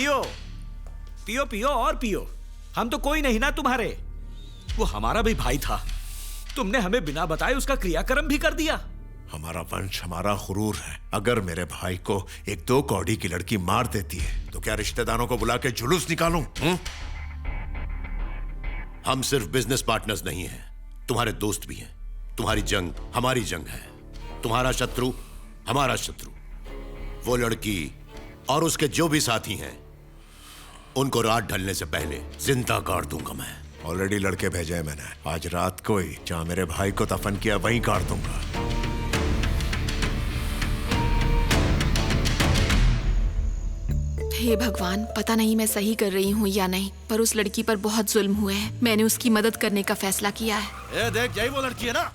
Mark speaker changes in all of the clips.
Speaker 1: पियो पियो पियो और पियो। हम तो कोई नहीं ना तुम्हारे। वो हमारा भी भाई था, तुमने हमें बिना बताए उसका क्रियाक्रम भी कर दिया।
Speaker 2: हमारा वंश, हमारा गुरूर है। अगर मेरे भाई को एक 2 कौड़ी की लड़की मार देती है तो क्या रिश्तेदारों को बुला के जुलूस निकालूं?
Speaker 3: हम सिर्फ बिजनेस पार्टनर्स नहीं हैं, तुम्हारे दोस्त भी हैं। तुम्हारी जंग हमारी जंग है, तुम्हारा शत्रु हमारा शत्रु। वो लड़की और उसके जो भी साथी हैं उनको रात ढलने से पहले जिंदा गाड़ दूंगा मैं।
Speaker 2: ऑलरेडी लड़के भेजे हैं मैंने। आज रात को ही जहां मेरे भाई को दफन किया वहीं गाड़ दूंगा।
Speaker 4: हे भगवान, पता नहीं मैं सही कर रही हूँ या नहीं, पर उस लड़की पर बहुत जुल्म हुए हैं। मैंने उसकी मदद करने का फैसला किया है।
Speaker 3: ए देख, यही वो लड़की है ना?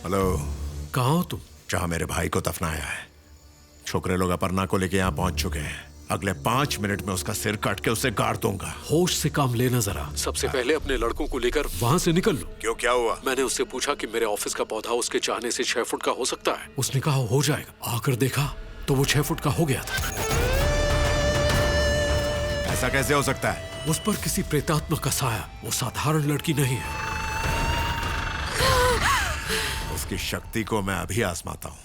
Speaker 2: हेलो,
Speaker 5: कहाँ हो तुम?
Speaker 2: जहां मेरे भाई को दफनाया है। छोकरे लोग अपर्णा को लेके यहाँ पहुंच चुके हैं। अगले 5 मिनट में उसका सिर काट के उसे गाड़ दूंगा।
Speaker 5: होश से काम लेना जरा। सबसे पहले अपने लड़कों को लेकर वहाँ से निकल लो।
Speaker 2: क्यों, क्या हुआ?
Speaker 5: मैंने उससे पूछा कि मेरे ऑफिस का पौधा उसके चाहने से 6 फुट का हो सकता है। उसने कहा हो जाएगा। आकर देखा तो वो 6 फुट का हो गया था।
Speaker 2: ऐसा कैसे हो सकता है?
Speaker 5: उस पर किसी प्रेतात्मा का साया। वो साधारण लड़की नहीं है।
Speaker 2: उसकी शक्ति को मैं अभी आजमाता हूँ।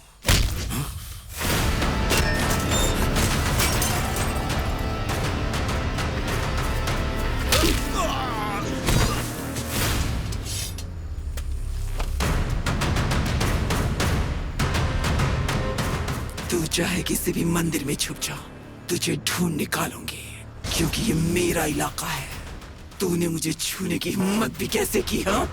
Speaker 6: तू चाहे किसी भी मंदिर में छुप जा, तुझे ढूंढ निकालूंगी, क्योंकि ये मेरा इलाका है। तूने मुझे छूने की हिम्मत भी कैसे की? हाँ,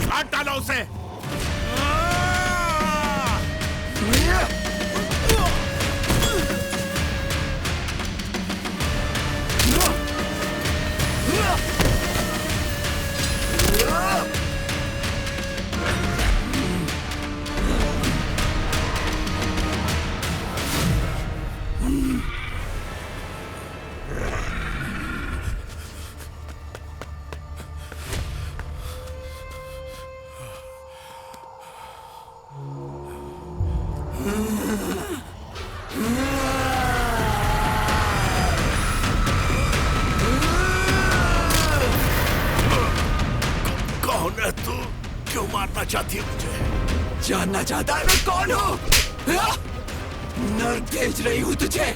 Speaker 2: काट डालो उसे। कौन है तू? क्यों मारना चाहती है मुझे?
Speaker 6: जानना चाहता है मैं कौन हूँ? हाँ? नर्क भेज रही हूँ तुझे,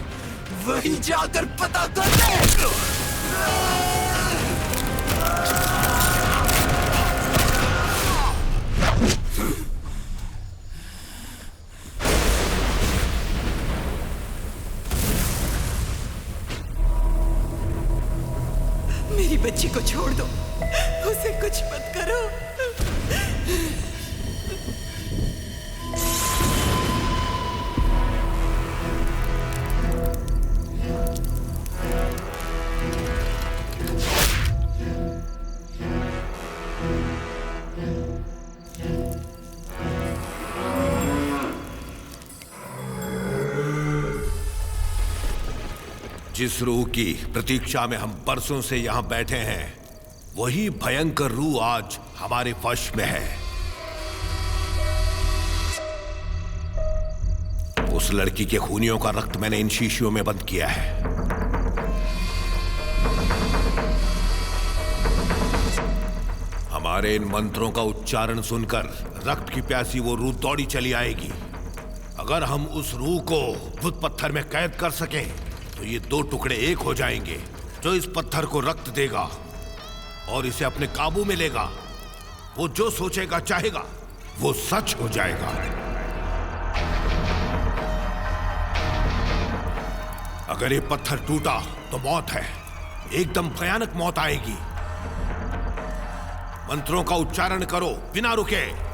Speaker 6: वहीं जाकर पता कर ले। मेरी बच्ची को छोड़ दो, उसे कुछ मत करो।
Speaker 3: जिस रूह की प्रतीक्षा में हम बरसों से यहाँ बैठे हैं, वही भयंकर रूह आज हमारे वश में है। उस लड़की के खूनियों का रक्त मैंने इन शीशियों में बंद किया है। हमारे इन मंत्रों का उच्चारण सुनकर रक्त की प्यासी वो रूह दौड़ी चली आएगी। अगर हम उस रूह को भूत पत्थर में कैद कर सकें तो ये दो टुकड़े एक हो जाएंगे। जो इस पत्थर को रक्त देगा और इसे अपने काबू में लेगा, वो जो सोचेगा चाहेगा वो सच हो जाएगा। अगर ये पत्थर टूटा तो मौत है, एकदम भयानक मौत आएगी। मंत्रों का उच्चारण करो बिना रुके।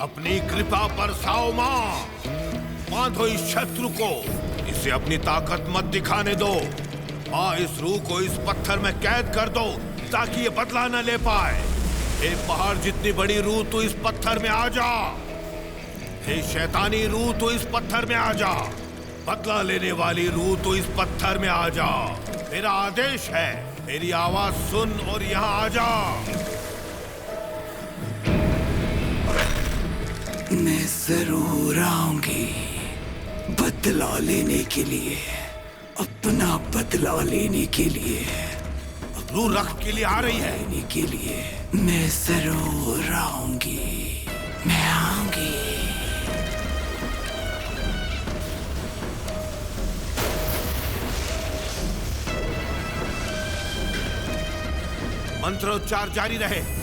Speaker 3: अपनी कृपा बरसाओ मां, बांधो इस शत्रु को, इसे अपनी ताकत मत दिखाने दो। मां, इस रूह को इस पत्थर में कैद कर दो ताकि ये बदला न ले पाए। हे पहाड़ जितनी बड़ी रूह, तू इस पत्थर में आ जा। हे शैतानी रूह, तू इस पत्थर में आ जा। बदला लेने वाली रूह, तू इस पत्थर में आ जा। मेरा आदेश है, मेरी आवाज सुन और यहाँ आ जा।
Speaker 6: मैं जरूर आऊंगी बदला लेने के लिए, अपना बदला लेने के लिए,
Speaker 3: रूह रक्त के लिए आ रही है।
Speaker 6: लेने के लिए मैं जरूर आऊंगी, मैं आऊंगी।
Speaker 3: मंत्रोच्चार जारी रहे।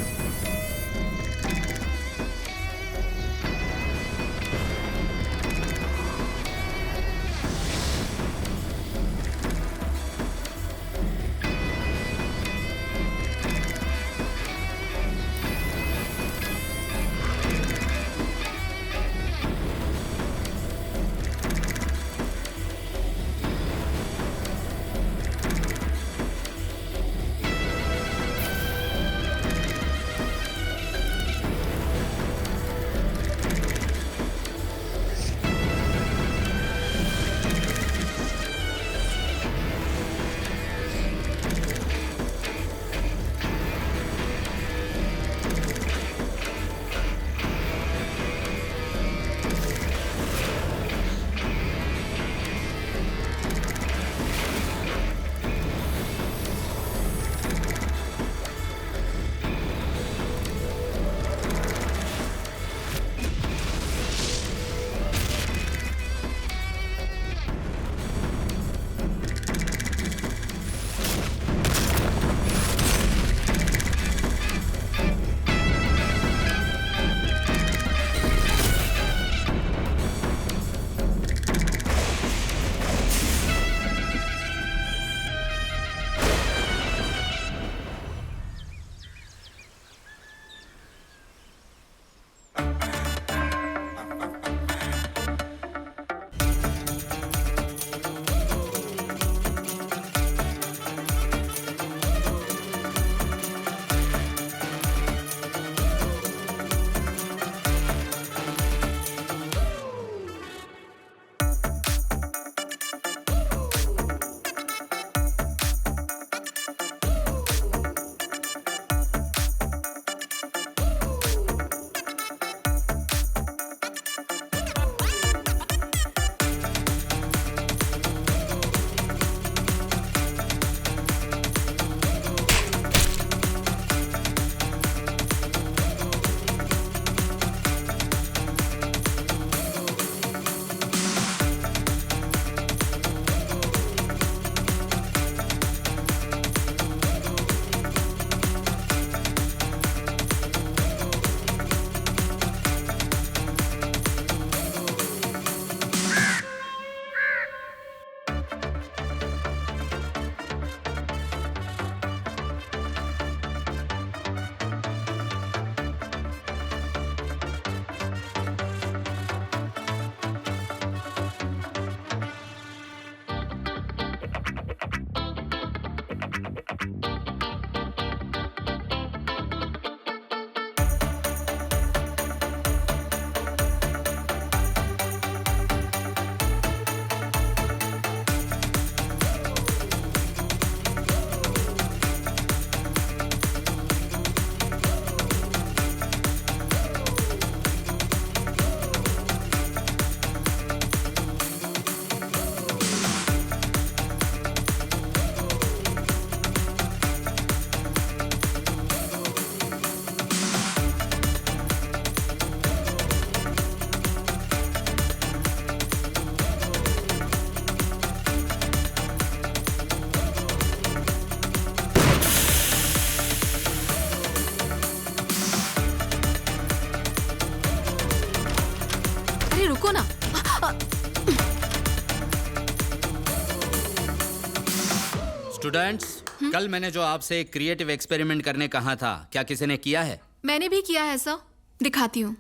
Speaker 7: स्टूडेंट्स, कल मैंने जो आपसे एक क्रिएटिव एक्सपेरिमेंट करने कहा था, क्या किसी ने किया है?
Speaker 4: मैंने भी किया है सर, दिखाती हूँ।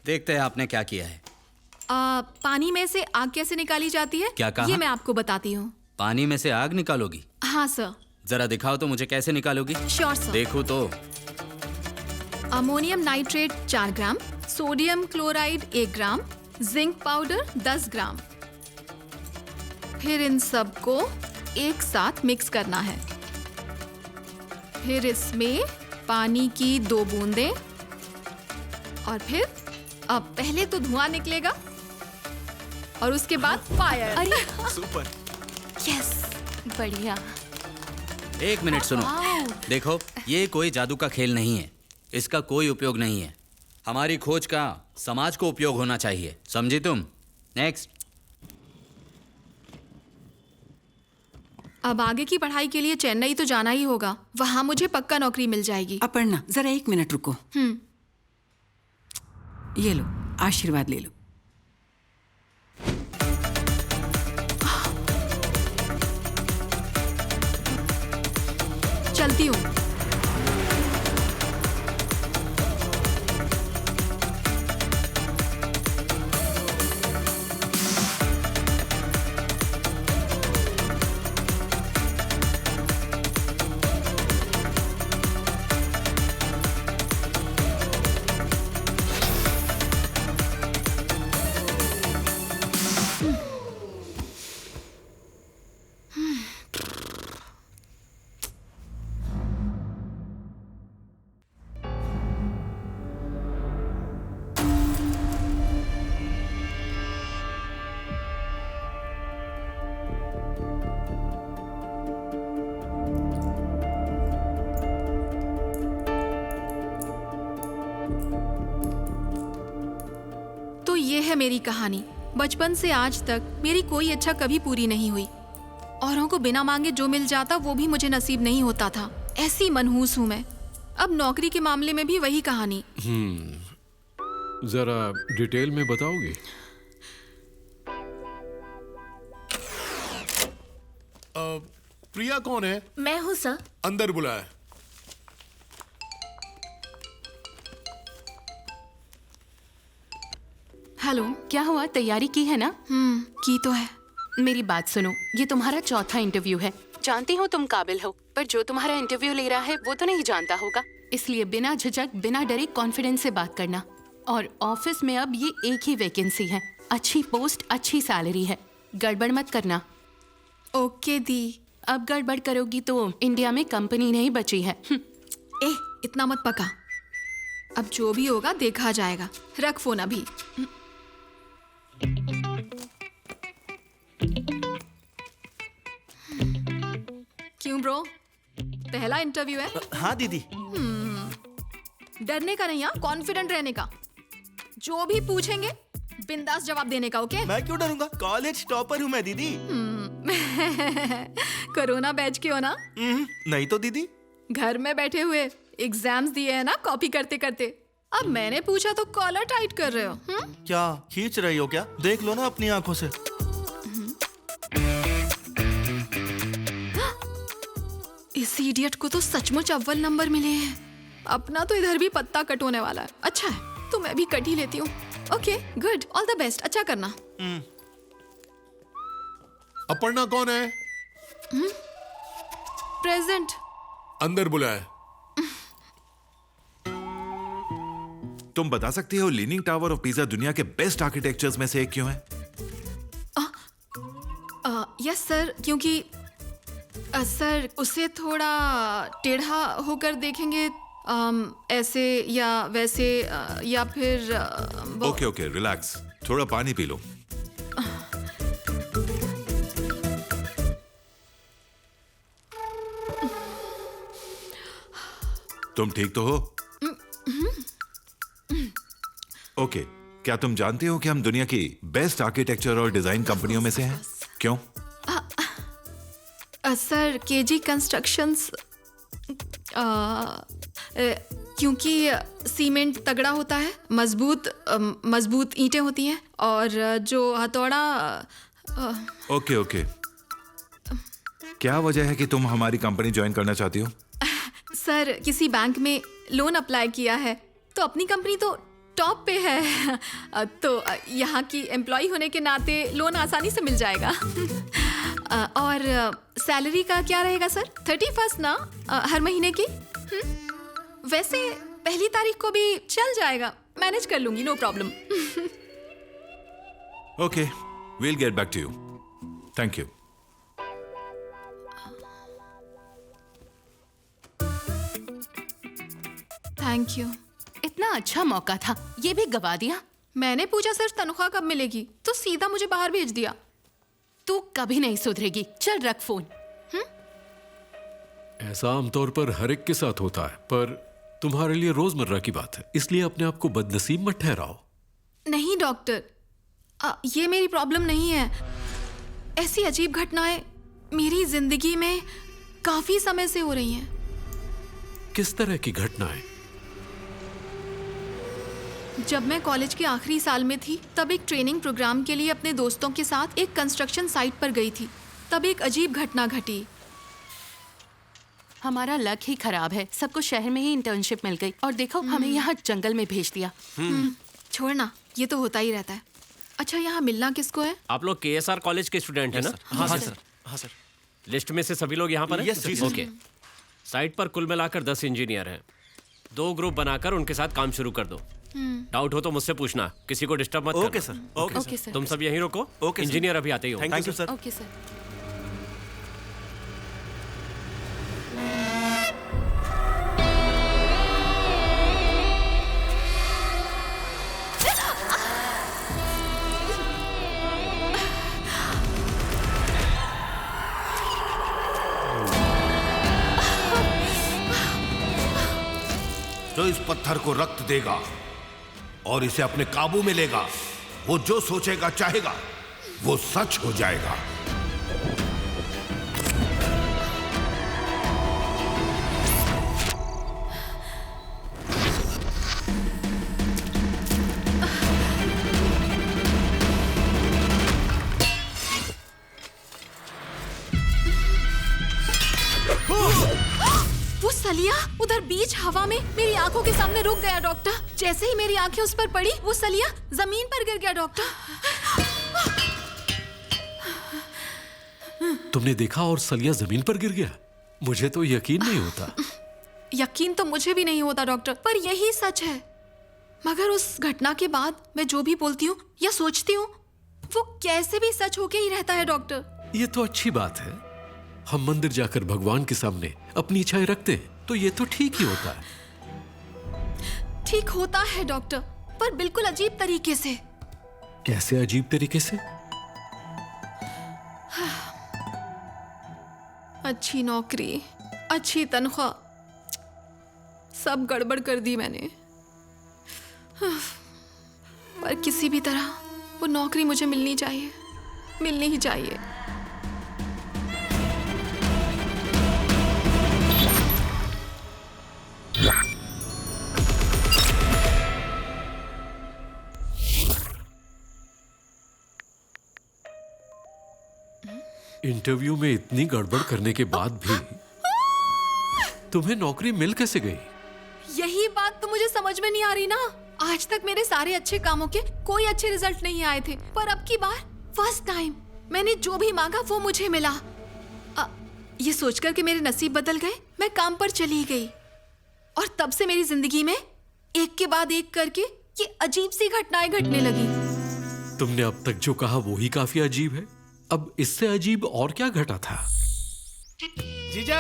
Speaker 7: देखते हैं आपने क्या किया है।
Speaker 4: पानी में से आग कैसे निकाली जाती है?
Speaker 7: क्या कहा?
Speaker 4: ये मैं आपको बताती हूँ।
Speaker 7: पानी में से आग निकालोगी?
Speaker 4: हाँ सर।
Speaker 7: जरा दिखाओ तो मुझे कैसे निकालोगी।
Speaker 4: Sure sir.
Speaker 7: देखो तो।
Speaker 4: अमोनियम नाइट्रेट 4 ग्राम, सोडियम क्लोराइड 1 ग्राम, जिंक पाउडर 10 ग्राम। फिर इन सबको एक साथ मिक्स करना है। फिर इसमें पानी की 2 बूंदें और फिर अब पहले तो धुआं निकलेगा और उसके बाद फायर।
Speaker 8: अरे
Speaker 1: सुपर।
Speaker 8: यस, बढ़िया।
Speaker 7: एक मिनट सुनो। देखो, ये कोई जादू का खेल नहीं है, इसका कोई उपयोग नहीं है। हमारी खोज का समाज को उपयोग होना चाहिए, समझी तुम? नेक्स्ट।
Speaker 4: अब आगे की पढ़ाई के लिए चेन्नई तो जाना ही होगा, वहां मुझे पक्का नौकरी मिल जाएगी।
Speaker 6: अपर्णा, जरा 1 मिनट रुको। ये लो, आशीर्वाद ले लो।
Speaker 4: चलती हूँ। ये है मेरी कहानी। बचपन से आज तक मेरी कोई इच्छा कभी पूरी नहीं हुई। औरों को बिना मांगे जो मिल जाता वो भी मुझे नसीब नहीं होता था। ऐसी मनहूस हूँ मैं। अब नौकरी के मामले में भी वही कहानी।
Speaker 5: जरा डिटेल में बताओगे?
Speaker 9: प्रिया कौन है?
Speaker 8: मैं हूँ सर।
Speaker 9: अंदर बुलाया।
Speaker 4: हेलो।
Speaker 8: क्या हुआ, तैयारी की है ना?
Speaker 4: की तो है।
Speaker 8: मेरी बात सुनो, ये तुम्हारा चौथा इंटरव्यू है। जानती हूँ तुम काबिल हो, पर जो तुम्हारा इंटरव्यू ले रहा है वो तो नहीं जानता होगा। इसलिए बिना झिझक, बिना डरे कॉन्फिडेंस से बात करना। और ऑफिस में अब ये एक ही वैकेंसी है, अच्छी पोस्ट, अच्छी सैलरी है। गड़बड़ मत करना।
Speaker 4: ओके दी।
Speaker 8: अब गड़बड़ करोगी तो इंडिया में कंपनी नहीं बची है।
Speaker 4: ए, इतना मत पका। अब जो भी होगा देखा जाएगा। रख फोन अभी। क्यों ब्रो, पहला इंटरव्यू है?
Speaker 10: हाँ दीदी।
Speaker 4: डरने का नहीं, हाँ, कॉन्फिडेंट रहने का। जो भी पूछेंगे बिंदास जवाब देने का। ओके?
Speaker 10: मैं क्यों डरूंगा, कॉलेज टॉपर हूँ मैं दीदी।
Speaker 4: कोरोना बैच के हो ना?
Speaker 10: नहीं तो दीदी।
Speaker 4: घर में बैठे हुए एग्जाम्स दिए है ना, कॉपी करते करते। अब मैंने पूछा तो कॉलर टाइट कर रहे हो।
Speaker 10: क्या खींच रही हो क्या? देख लो ना अपनी आंखों से।
Speaker 4: इस इडियट को तो सचमुच अव्वल नंबर मिले हैं। अपना तो इधर भी पत्ता कट होने वाला है। अच्छा है तो मैं भी कट ही लेती हूँ। Okay, good, all the best. अच्छा करना।
Speaker 9: अपर्णा कौन है?
Speaker 4: प्रेजेंट।
Speaker 9: अंदर बुलाया।
Speaker 2: तुम बता सकती हो लीनिंग टावर ऑफ पीसा दुनिया के बेस्ट आर्किटेक्चर्स में से एक क्यों है?
Speaker 4: यस सर, क्योंकि सर उसे थोड़ा टेढ़ा होकर देखेंगे, ऐसे या वैसे, या फिर
Speaker 2: ओके ओके, रिलैक्स, थोड़ा पानी पी लो। तुम ठीक तो हो? ओके, क्या तुम जानते हो कि हम दुनिया की बेस्ट आर्किटेक्चर और डिजाइन कंपनियों में से हैं? क्यों?
Speaker 4: सर केजी कंस्ट्रक्शंस, क्योंकि सीमेंट तगड़ा होता है, मजबूत ईंटें होती हैं, और जो हथौड़ा।
Speaker 2: ओके ओके,
Speaker 11: क्या वजह है कि तुम हमारी कंपनी ज्वाइन करना चाहती हो?
Speaker 4: सर किसी बैंक में लोन अप्लाई किया है तो अपनी कंपनी तो टॉप पे है तो यहाँ की एम्प्लॉय होने के नाते लोन आसानी से मिल जाएगा। और सैलरी का क्या रहेगा सर? 31 ना हर महीने की? वैसे पहली तारीख को भी चल जाएगा, मैनेज कर लूंगी, no problem.
Speaker 11: Okay, we'll get back to you. Thank you.
Speaker 4: Thank you.
Speaker 8: इतना अच्छा मौका था, ये भी गवा दिया।
Speaker 4: मैंने पूछा सर तनख्वाह कब मिलेगी तो सीधा मुझे बाहर भेज दिया।
Speaker 8: तू कभी नहीं सुधरेगी। चल रख फोन।
Speaker 5: ऐसा आमतौर पर हर एक के साथ होता है, पर तुम्हारे लिए रोजमर्रा की बात है, इसलिए अपने आप को बदनसीब मत ठहराओ।
Speaker 4: नहीं डॉक्टर, ये मेरी प्रॉब्लम नहीं है। ऐसी अजीब घटनाएं मेरी जिंदगी में काफी समय से हो रही हैं।
Speaker 5: किस तरह की घटनाएं?
Speaker 4: जब मैं कॉलेज के आखिरी साल में थी तब एक ट्रेनिंग प्रोग्राम के लिए अपने दोस्तों के साथ एक कंस्ट्रक्शन साइट पर गई थी। तब एक अजीब घटना घटी।
Speaker 8: हमारा लक ही खराब है, सबको शहर में ही इंटर्नशिप मिल गई और देखो हमें यहाँ जंगल में भेज दिया।
Speaker 4: छोड़ना, ये तो होता ही रहता है। अच्छा, यहाँ मिलना किसको है?
Speaker 12: आप लोग KSR कॉलेज के स्टूडेंट हैं ना?
Speaker 10: हाँ सर। हाँ सर।
Speaker 12: लिस्ट में से सभी लोग यहाँ पर हैं?
Speaker 10: Yes sir.
Speaker 12: ओके। साइट पर कुल मिलाकर 10 इंजीनियर हैं। 2 ग्रुप बनाकर उनके साथ काम शुरू कर दो। डाउट हो तो मुझसे पूछना, किसी को डिस्टर्ब मत करना।
Speaker 10: Okay sir.
Speaker 8: Okay sir.
Speaker 12: तुम सब यहीं रुको।
Speaker 10: Okay sir.
Speaker 12: इंजीनियर अभी आते ही हो।
Speaker 10: Thank you sir.
Speaker 8: Okay sir.
Speaker 3: जो इस पत्थर को रक्त देगा और इसे अपने काबू में लेगा, वो जो सोचेगा चाहेगा वो सच हो जाएगा।
Speaker 4: वो सलिया उधर बीच हवा में मेरी आंखों के सामने रुक गया डॉक्टर। जैसे ही मेरी आंखें उस पर पड़ी वो सलिया जमीन पर गिर गया डॉक्टर।
Speaker 5: तुमने देखा और सलिया जमीन पर गिर गया? मुझे तो यकीन नहीं होता।
Speaker 4: यकीन तो मुझे भी नहीं होता डॉक्टर, पर यही सच है। मगर उस घटना के बाद मैं जो भी बोलती हूँ या सोचती हूँ वो कैसे भी सच होके ही रहता है डॉक्टर।
Speaker 5: ये तो अच्छी बात है। हम मंदिर जाकर भगवान के सामने अपनी इच्छाएं रखते हैं तो ये तो ठीक ही होता है।
Speaker 4: ठीक होता है डॉक्टर, पर बिल्कुल अजीब तरीके से।
Speaker 5: कैसे अजीब तरीके से?
Speaker 4: अच्छी नौकरी, अच्छी तनख्वाह, सब गड़बड़ कर दी मैंने। पर किसी भी तरह वो नौकरी मुझे मिलनी चाहिए, मिलनी ही चाहिए।
Speaker 5: इंटरव्यू में इतनी गड़बड़ करने के बाद भी तुम्हें नौकरी मिल कैसे गई?
Speaker 4: यही बात तो मुझे समझ में नहीं आ रही ना। आज तक मेरे सारे अच्छे कामों के कोई अच्छे रिजल्ट नहीं आए थे, पर अब की बार फर्स्ट टाइम मैंने जो भी मांगा वो मुझे मिला। ये सोचकर कि मेरे नसीब बदल गए, मैं काम पर चली गई और तब से मेरी जिंदगी में एक के बाद एक करके ये अजीब सी घटनाएं घटने लगी।
Speaker 5: तुमने अब तक जो कहा वो ही काफी अजीब है। अब इससे अजीब और क्या घटा था?
Speaker 9: जीजा,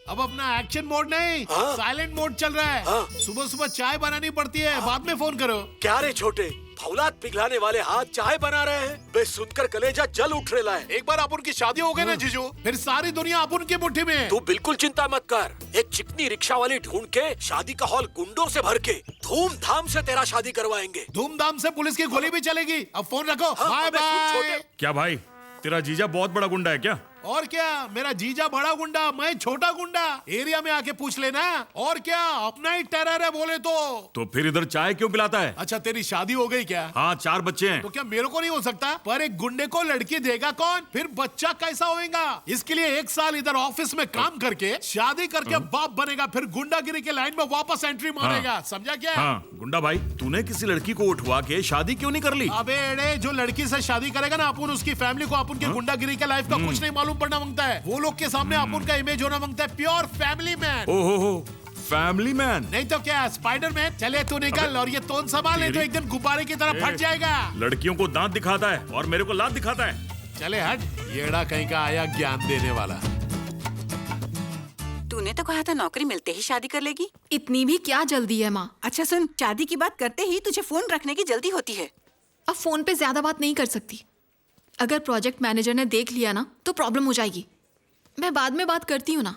Speaker 9: अब अपना एक्शन मोड नहीं, साइलेंट मोड चल रहा है। सुबह सुबह चाय बनानी पड़ती है, बाद में फोन करो।
Speaker 1: क्या रे छोटे, फौलाद पिघलाने वाले हाथ चाय बना रहे हैं? बे सुनकर कलेजा जल उठ रहा है।
Speaker 9: एक बार अपुन की शादी हो गई ना जीजू, फिर सारी दुनिया अपुन की मुट्ठी में।
Speaker 1: तू बिल्कुल चिंता मत कर। एक चिकनी रिक्शा वाली ढूंढ के शादी का हॉल गुंडों से भर के धूमधाम से तेरा शादी करवाएंगे।
Speaker 9: धूमधाम से पुलिस की गोली भी चलेगी। अब फोन रखो। Bye bye.
Speaker 13: क्या भाई, तेरा जीजा बहुत बड़ा गुंडा है क्या?
Speaker 9: और क्या, मेरा जीजा बड़ा गुंडा, मैं छोटा गुंडा। एरिया में आके पूछ लेना। और क्या, अपना ही टेरर है बोले तो
Speaker 11: फिर इधर चाय क्यों पिलाता है?
Speaker 9: अच्छा, तेरी शादी हो गई क्या?
Speaker 11: हाँ, 4 बच्चे हैं।
Speaker 9: तो क्या मेरे को नहीं हो सकता? पर एक गुंडे को लड़की देगा कौन? फिर बच्चा कैसा होएगा? इसके लिए 1 साल इधर ऑफिस में काम करके शादी करके बाप बनेगा, फिर गुंडागिरी के लाइन में वापस एंट्री मारेगा। समझा क्या?
Speaker 11: हाँ, गुंडा भाई, तूने किसी लड़की को उठवा के शादी क्यों नहीं कर ली?
Speaker 9: अबे एड़े, जो लड़की से शादी करेगा ना, अपन उसकी फैमिली को अपन के गुंडागिरी के लाइफ का कुछ नहीं मालूम पड़ना मांगता है। वो लोग के सामने अपन का इमेज होना मांगता है प्योर फैमिली मैन।
Speaker 11: ओहो, फैमिली मैन।
Speaker 9: नहीं तो क्या, स्पाइडरमैन। चले तू निकल, और ये तोन संभाल, नहीं तो एक दिन गुब्बारे की तरह फट जाएगा।
Speaker 11: लड़कियों को दांत दिखाता है और मेरे को लात दिखाता है।
Speaker 9: चले हट, येड़ा कहीं का आया ज्ञान देने वाला।
Speaker 13: तूने तो कहा था नौकरी मिलते ही शादी कर लेगी।
Speaker 4: इतनी भी क्या जल्दी है माँ?
Speaker 13: अच्छा सुन, शादी की बात करते ही तुझे फोन रखने की जल्दी होती है।
Speaker 4: अब फोन पे ज्यादा बात नहीं कर सकती। अगर प्रोजेक्ट मैनेजर ने देख लिया ना तो प्रॉब्लम हो जाएगी। मैं बाद में बात करती हूँ ना,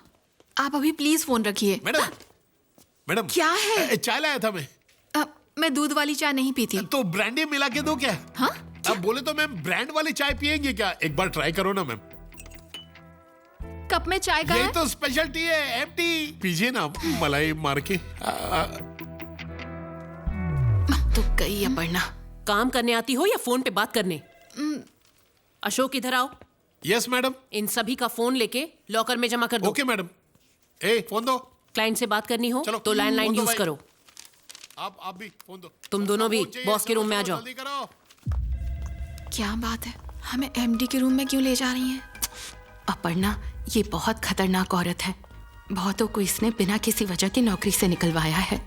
Speaker 4: आप अभी प्लीज फोन रखिए।
Speaker 9: मैडम
Speaker 4: क्या है?
Speaker 9: चाय लाया था मैं।
Speaker 4: मैं दूध वाली चाय नहीं पीती।
Speaker 9: तो ब्रांडी मिला के दो क्या?
Speaker 4: हाँ?
Speaker 9: अब बोले तो मैम ब्रांड वाली चाय पियेंगे क्या? एक बार ट्राई करो ना मैम।
Speaker 4: कप में चाय का
Speaker 9: ये
Speaker 4: है?
Speaker 9: तो स्पेशलिटी है, एम्प्टी। पीजिए ना मलाई मार के।
Speaker 8: तो गई अपर्णा।
Speaker 14: काम करने आती हो या फोन पे बात करने? अशोक इधर आओ।
Speaker 9: Yes madam.
Speaker 14: इन सभी का फोन लेके लॉकर में जमा कर दो।
Speaker 9: Okay madam. ए फोन दो।
Speaker 14: क्लाइंट से बात करनी हो तो लैंडलाइन यूज करो।
Speaker 9: आप भी फोन दो।
Speaker 14: तुम दोनों भी बॉस के रूम में आ जाओ।
Speaker 4: क्या बात है, हमें एमडी के रूम में क्यों ले जा रही हैं?
Speaker 8: अपर्णा, ये बहुत खतरनाक औरत है। बहुतों को इसने बिना किसी वजह की नौकरी से निकलवाया है।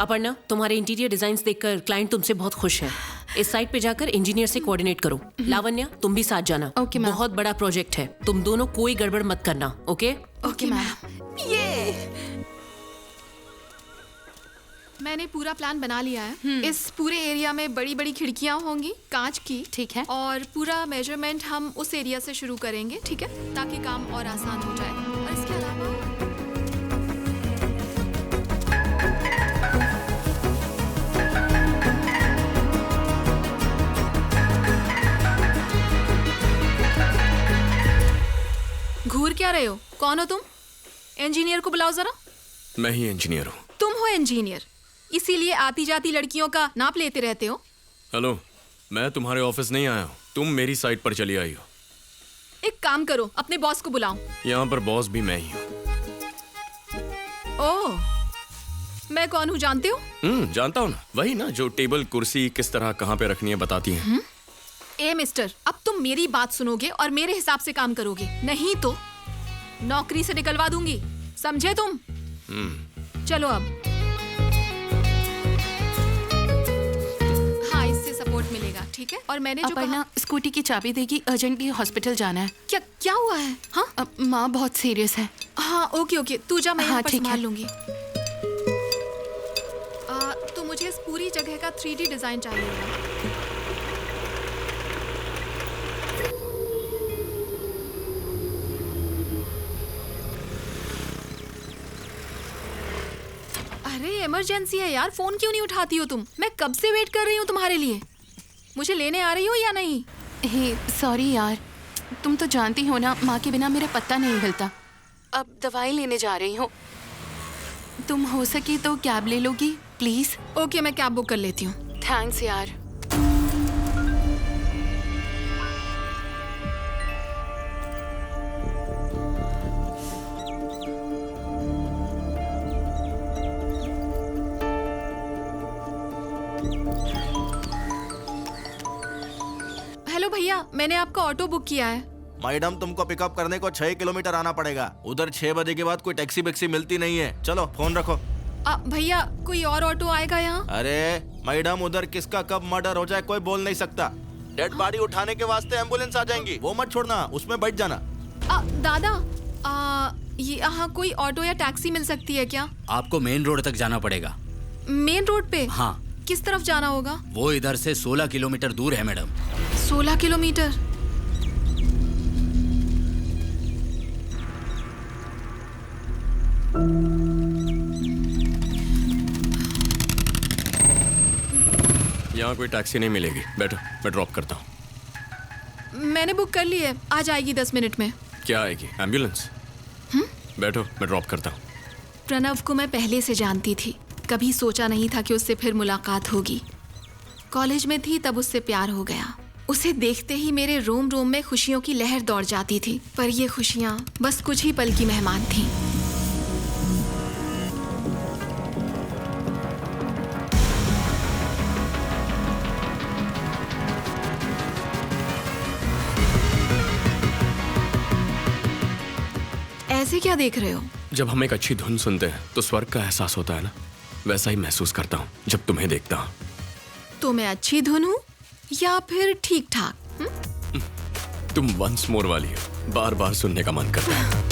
Speaker 14: अपर्णा, तुम्हारे इंटीरियर डिजाइन्स देखकर क्लाइंट तुमसे बहुत खुश है। इस साइट पे जाकर इंजीनियर से कोऑर्डिनेट करो। लावण्या, तुम भी साथ जाना।
Speaker 8: Okay ma'am.
Speaker 14: बहुत बड़ा प्रोजेक्ट है, तुम दोनों कोई गड़बड़ मत करना। ओके?
Speaker 4: Okay ma'am. मैंने पूरा प्लान बना लिया है। इस पूरे एरिया में बड़ी बड़ी खिड़कियां होंगी कांच की।
Speaker 8: ठीक है।
Speaker 4: और पूरा मेजरमेंट हम उस एरिया से शुरू करेंगे, ठीक है, ताकि काम और आसान हो जाए। और इसके अलावा घूर क्या रहे हो? कौन हो तुम? इंजीनियर को बुलाओ जरा।
Speaker 15: मैं ही इंजीनियर हूँ।
Speaker 4: तुम हो इंजीनियर, इसीलिए आती जाती लड़कियों का नाप लेते रहते हो।
Speaker 15: हेलो, मैं तुम्हारे ऑफिस नहीं आया हूँ, तुम मेरी साइट पर चली आई हो।
Speaker 4: एक काम करो, अपने बॉस को बुलाओ।
Speaker 15: यहाँ पर बॉस भी मैं ही हूँ।
Speaker 4: ओह, मैं कौन हूँ जानते हो?
Speaker 15: जानता हूँ ना, वही ना जो टेबल कुर्सी किस तरह कहाँ पे रखनी है बताती है।
Speaker 4: ए मिस्टर, अब तुम मेरी बात सुनोगे और मेरे हिसाब से काम करोगे, नहीं तो नौकरी से निकलवा दूंगी। समझे तुम? चलो अब। हाँ, इससे सपोर्ट मिलेगा, ठीक है। और मैंने जो
Speaker 8: अपर्णा, स्कूटी की चाबी देगी, अर्जेंटली हॉस्पिटल जाना है।
Speaker 4: क्या हुआ है? हाँ,
Speaker 8: माँ बहुत सीरियस है।
Speaker 4: हाँ ओके ओके, तू जा, मैं यहाँ पर
Speaker 8: ठीक
Speaker 4: संभाल
Speaker 8: है।
Speaker 4: लूंगी। तो मुझे इस पूरी जगह का 3D डिजाइन चाहिए। अरे इमरजेंसी है यार, फोन क्यों नहीं उठाती हो तुम? मैं कब से वेट कर रही हूँ तुम्हारे लिए। मुझे लेने आ रही हो या नहीं?
Speaker 8: हे सॉरी यार, तुम तो जानती हो ना, माँ के बिना मेरा पत्ता नहीं हिलता। अब दवाई लेने जा रही हूँ, तुम हो सके तो कैब ले लोगी प्लीज?
Speaker 4: ओके, मैं कैब बुक कर लेती हूँ।
Speaker 8: थैंक्स यार।
Speaker 4: हेलो भैया, मैंने आपका ऑटो बुक किया है।
Speaker 10: मैडम, तुमको पिकअप करने को 6 किलोमीटर आना पड़ेगा। उधर 6 बजे के बाद कोई टैक्सी वैक्सी मिलती नहीं है। चलो फोन रखो।
Speaker 4: भैया, कोई और ऑटो आएगा यहाँ?
Speaker 10: अरे मैडम, उधर किसका कब मर्डर हो जाए कोई बोल नहीं सकता। डेड बॉडी उठाने के वास्ते एम्बुलेंस आ जाएंगी, वो मत छोड़ना, उसमें बैठ जाना।
Speaker 4: दादा, ये यहाँ कोई ऑटो या टैक्सी मिल सकती है क्या?
Speaker 7: आपको मेन रोड तक जाना पड़ेगा।
Speaker 4: मेन रोड पे?
Speaker 7: हाँ।
Speaker 4: किस तरफ जाना होगा?
Speaker 7: वो इधर से 16 किलोमीटर दूर है मैडम।
Speaker 4: 16 किलोमीटर?
Speaker 15: यहाँ कोई टैक्सी नहीं मिलेगी, बैठो मैं ड्रॉप करता हूँ।
Speaker 4: मैंने बुक कर ली है, आ जाएगी 10 मिनट में।
Speaker 15: क्या आएगी? एम्बुलेंस? बैठो मैं ड्रॉप करता हूँ।
Speaker 4: प्रणव को मैं पहले से जानती थी, कभी सोचा नहीं था कि उससे फिर मुलाकात होगी। कॉलेज में थी तब उससे प्यार हो गया। उसे देखते ही मेरे रोम रोम में खुशियों की लहर दौड़ जाती थी, पर ये खुशियाँ बस कुछ ही पल की मेहमान थीं। ऐसे क्या देख रहे हो?
Speaker 15: जब हम एक अच्छी धुन सुनते हैं तो स्वर्ग का एहसास होता है ना, वैसा ही महसूस करता हूँ जब तुम्हें देखता हूँ।
Speaker 4: तो मैं अच्छी धुन हूँ या फिर ठीक ठाक?
Speaker 15: तुम वंस मोर वाली हो, बार बार सुनने का मन करता है।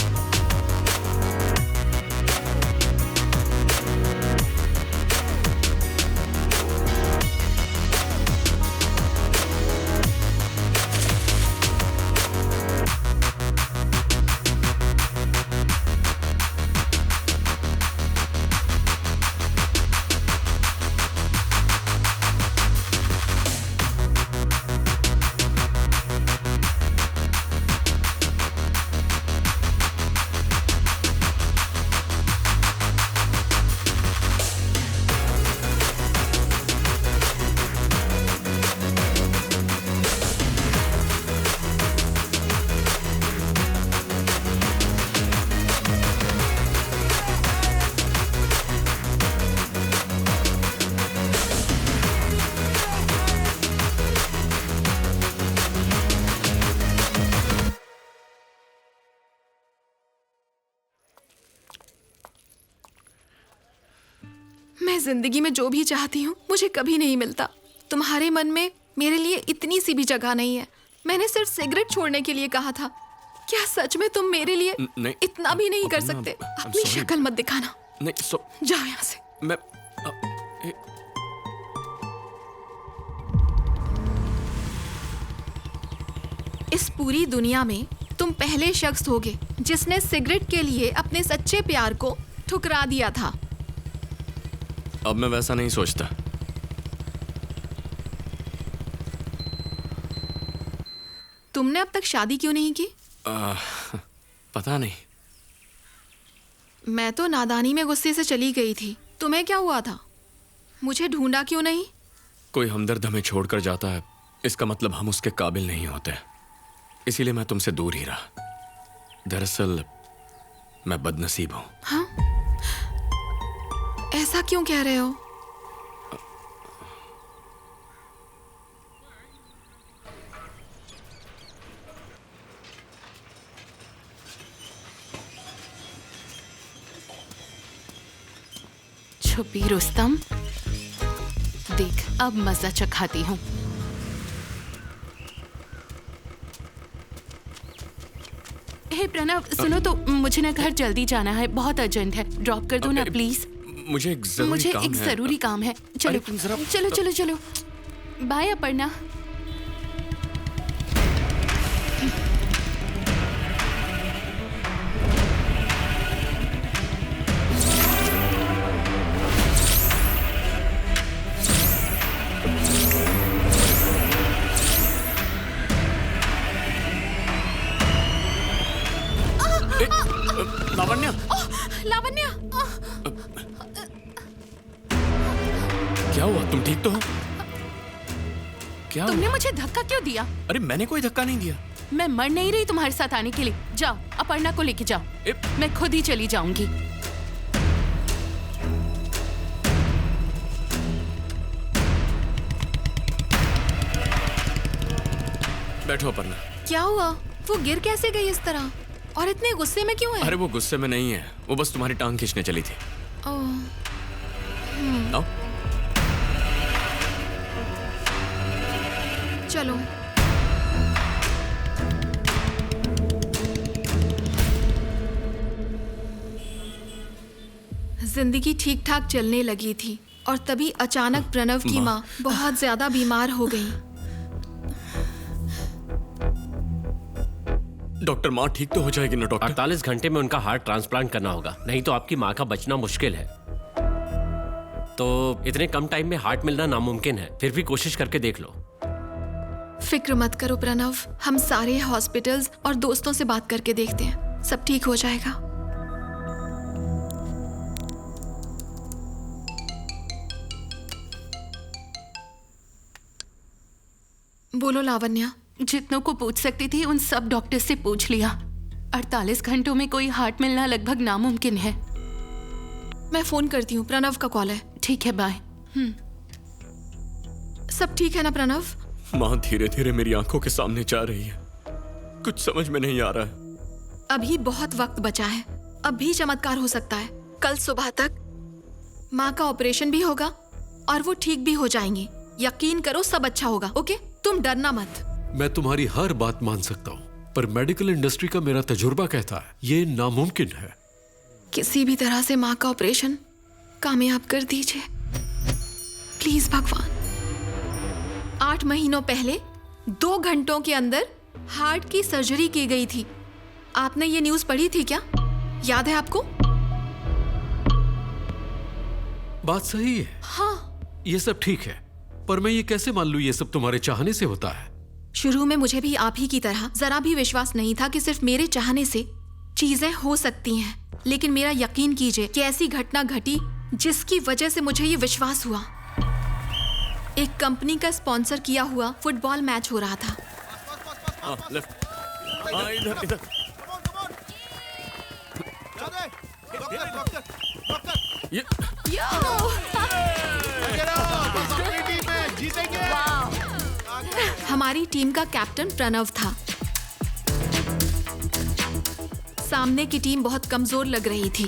Speaker 4: मैं जिंदगी में जो भी चाहती हूँ मुझे कभी नहीं मिलता। तुम्हारे मन में मेरे लिए इतनी सी भी जगह नहीं है। मैंने सिर्फ सिगरेट छोड़ने के लिए कहा था। क्या सच में तुम मेरे लिए इतना भी नहीं कर सकते? अपनी शक्ल मत दिखाना।
Speaker 15: नहीं,
Speaker 4: जाओ यहाँ से।
Speaker 15: मैं
Speaker 4: इस पूरी दुनिया में तुम पहले शख्स होगे जिसने सिगरेट के लिए अपने सच्चे प्यार को ठुकरा दिया था।
Speaker 15: अब मैं वैसा नहीं सोचता।
Speaker 4: तुमने अब तक शादी क्यों नहीं की?
Speaker 15: पता नहीं।
Speaker 4: मैं तो नादानी में गुस्से से चली गई थी। तुम्हें क्या हुआ था? मुझे ढूंढा क्यों नहीं?
Speaker 15: कोई हमदर्द हमें छोड़कर जाता है, इसका मतलब हम उसके काबिल नहीं होते, इसीलिए मैं तुमसे दूर ही रहा। दरअसल मैं बदनसीब हूं।
Speaker 4: हाँ? ऐसा क्यों कह रहे हो?
Speaker 8: छुपी रुस्तम, देख अब मजा चखाती हूँ। हे प्रणव, सुनो तो, मुझे ना घर जल्दी जाना है, बहुत अर्जेंट है। ड्रॉप कर दो ना प्लीज।
Speaker 15: मुझे एक
Speaker 8: जरूरी काम है। चलो चलो चलो चलो। बाय अपर्णा।
Speaker 15: लावण्या,
Speaker 4: लावण्या,
Speaker 15: क्या हुआ? तुम ठीक तो हो? क्या
Speaker 8: तुमने मुझे धक्का क्यों दिया?
Speaker 15: अरे मैंने कोई धक्का नहीं दिया।
Speaker 8: मैं मर नहीं रही तुम्हारे साथ आने के लिए। जाओ अपर्णा को लेके जाओ। मैं खुद ही चली जाऊंगी।
Speaker 15: बैठो अपर्णा।
Speaker 4: क्या हुआ? वो गिर कैसे गई इस तरह? और इतने गुस्से में क्यों है?
Speaker 15: अरे वो गुस्से में नहीं है, वो बस तुम्हारी टांग खींचने चली थी। आओ।
Speaker 4: चलो। जिंदगी ठीक ठाक चलने लगी थी और तभी अचानक प्रणव की माँ बहुत ज्यादा बीमार हो गई।
Speaker 15: डॉक्टर माँ ठीक तो हो जाएगी ना डॉक्टर?
Speaker 12: 48 घंटे में उनका हार्ट ट्रांसप्लांट करना होगा, नहीं तो आपकी माँ का बचना मुश्किल है। तो इतने कम टाइम में हार्ट मिलना नामुमकिन है, फिर भी कोशिश करके देख लो।
Speaker 4: फिक्र मत करो प्रणव, हम सारे हॉस्पिटल्स और दोस्तों से बात करके देखते हैं, सब ठीक हो जाएगा। बोलो लावण्या।
Speaker 8: जितनों को पूछ सकती थी उन सब डॉक्टर से पूछ लिया। 48 घंटों में कोई हार्ट मिलना लगभग नामुमकिन है।
Speaker 4: मैं फोन करती हूँ, प्रणव का कॉल है।
Speaker 8: ठीक है, बाय।
Speaker 4: सब ठीक है ना प्रणव?
Speaker 15: माँ धीरे धीरे मेरी आंखों के सामने जा रही है, कुछ समझ में नहीं आ रहा है।
Speaker 4: अभी बहुत वक्त बचा है, अब भी चमत्कार हो सकता है। कल सुबह तक माँ का ऑपरेशन भी होगा और वो ठीक भी हो जाएंगी। यकीन करो सब अच्छा होगा, ओके? तुम डरना मत।
Speaker 5: मैं तुम्हारी हर बात मान सकता हूँ, पर मेडिकल इंडस्ट्री का मेरा तजुर्बा कहता है ये नामुमकिन है।
Speaker 4: किसी भी तरह से माँ का ऑपरेशन कामयाब कर दीजिए प्लीज भगवान। 8 महीनों पहले 2 घंटों के अंदर हार्ट की सर्जरी की गई थी। आपने ये न्यूज़ पढ़ी थी क्या? याद है आपको?
Speaker 5: बात सही है।
Speaker 4: हाँ,
Speaker 5: ये सब ठीक है, पर मैं ये कैसे मान लूं ये सब तुम्हारे चाहने से होता है?
Speaker 4: शुरू में मुझे भी आप ही की तरह जरा भी विश्वास नहीं था कि सिर्फ मेरे चाहने से चीजें हो सकती हैं, लेकिन मेरा यकीन कीजिए कि ऐसी घटना घटी जिसकी वजह से मुझे ये विश्वास हुआ। एक कंपनी का स्पॉन्सर किया हुआ फुटबॉल मैच हो रहा था।
Speaker 15: इधर इधर।
Speaker 4: हमारी टीम का कैप्टन प्रणव था। सामने की टीम बहुत कमजोर लग रही थी।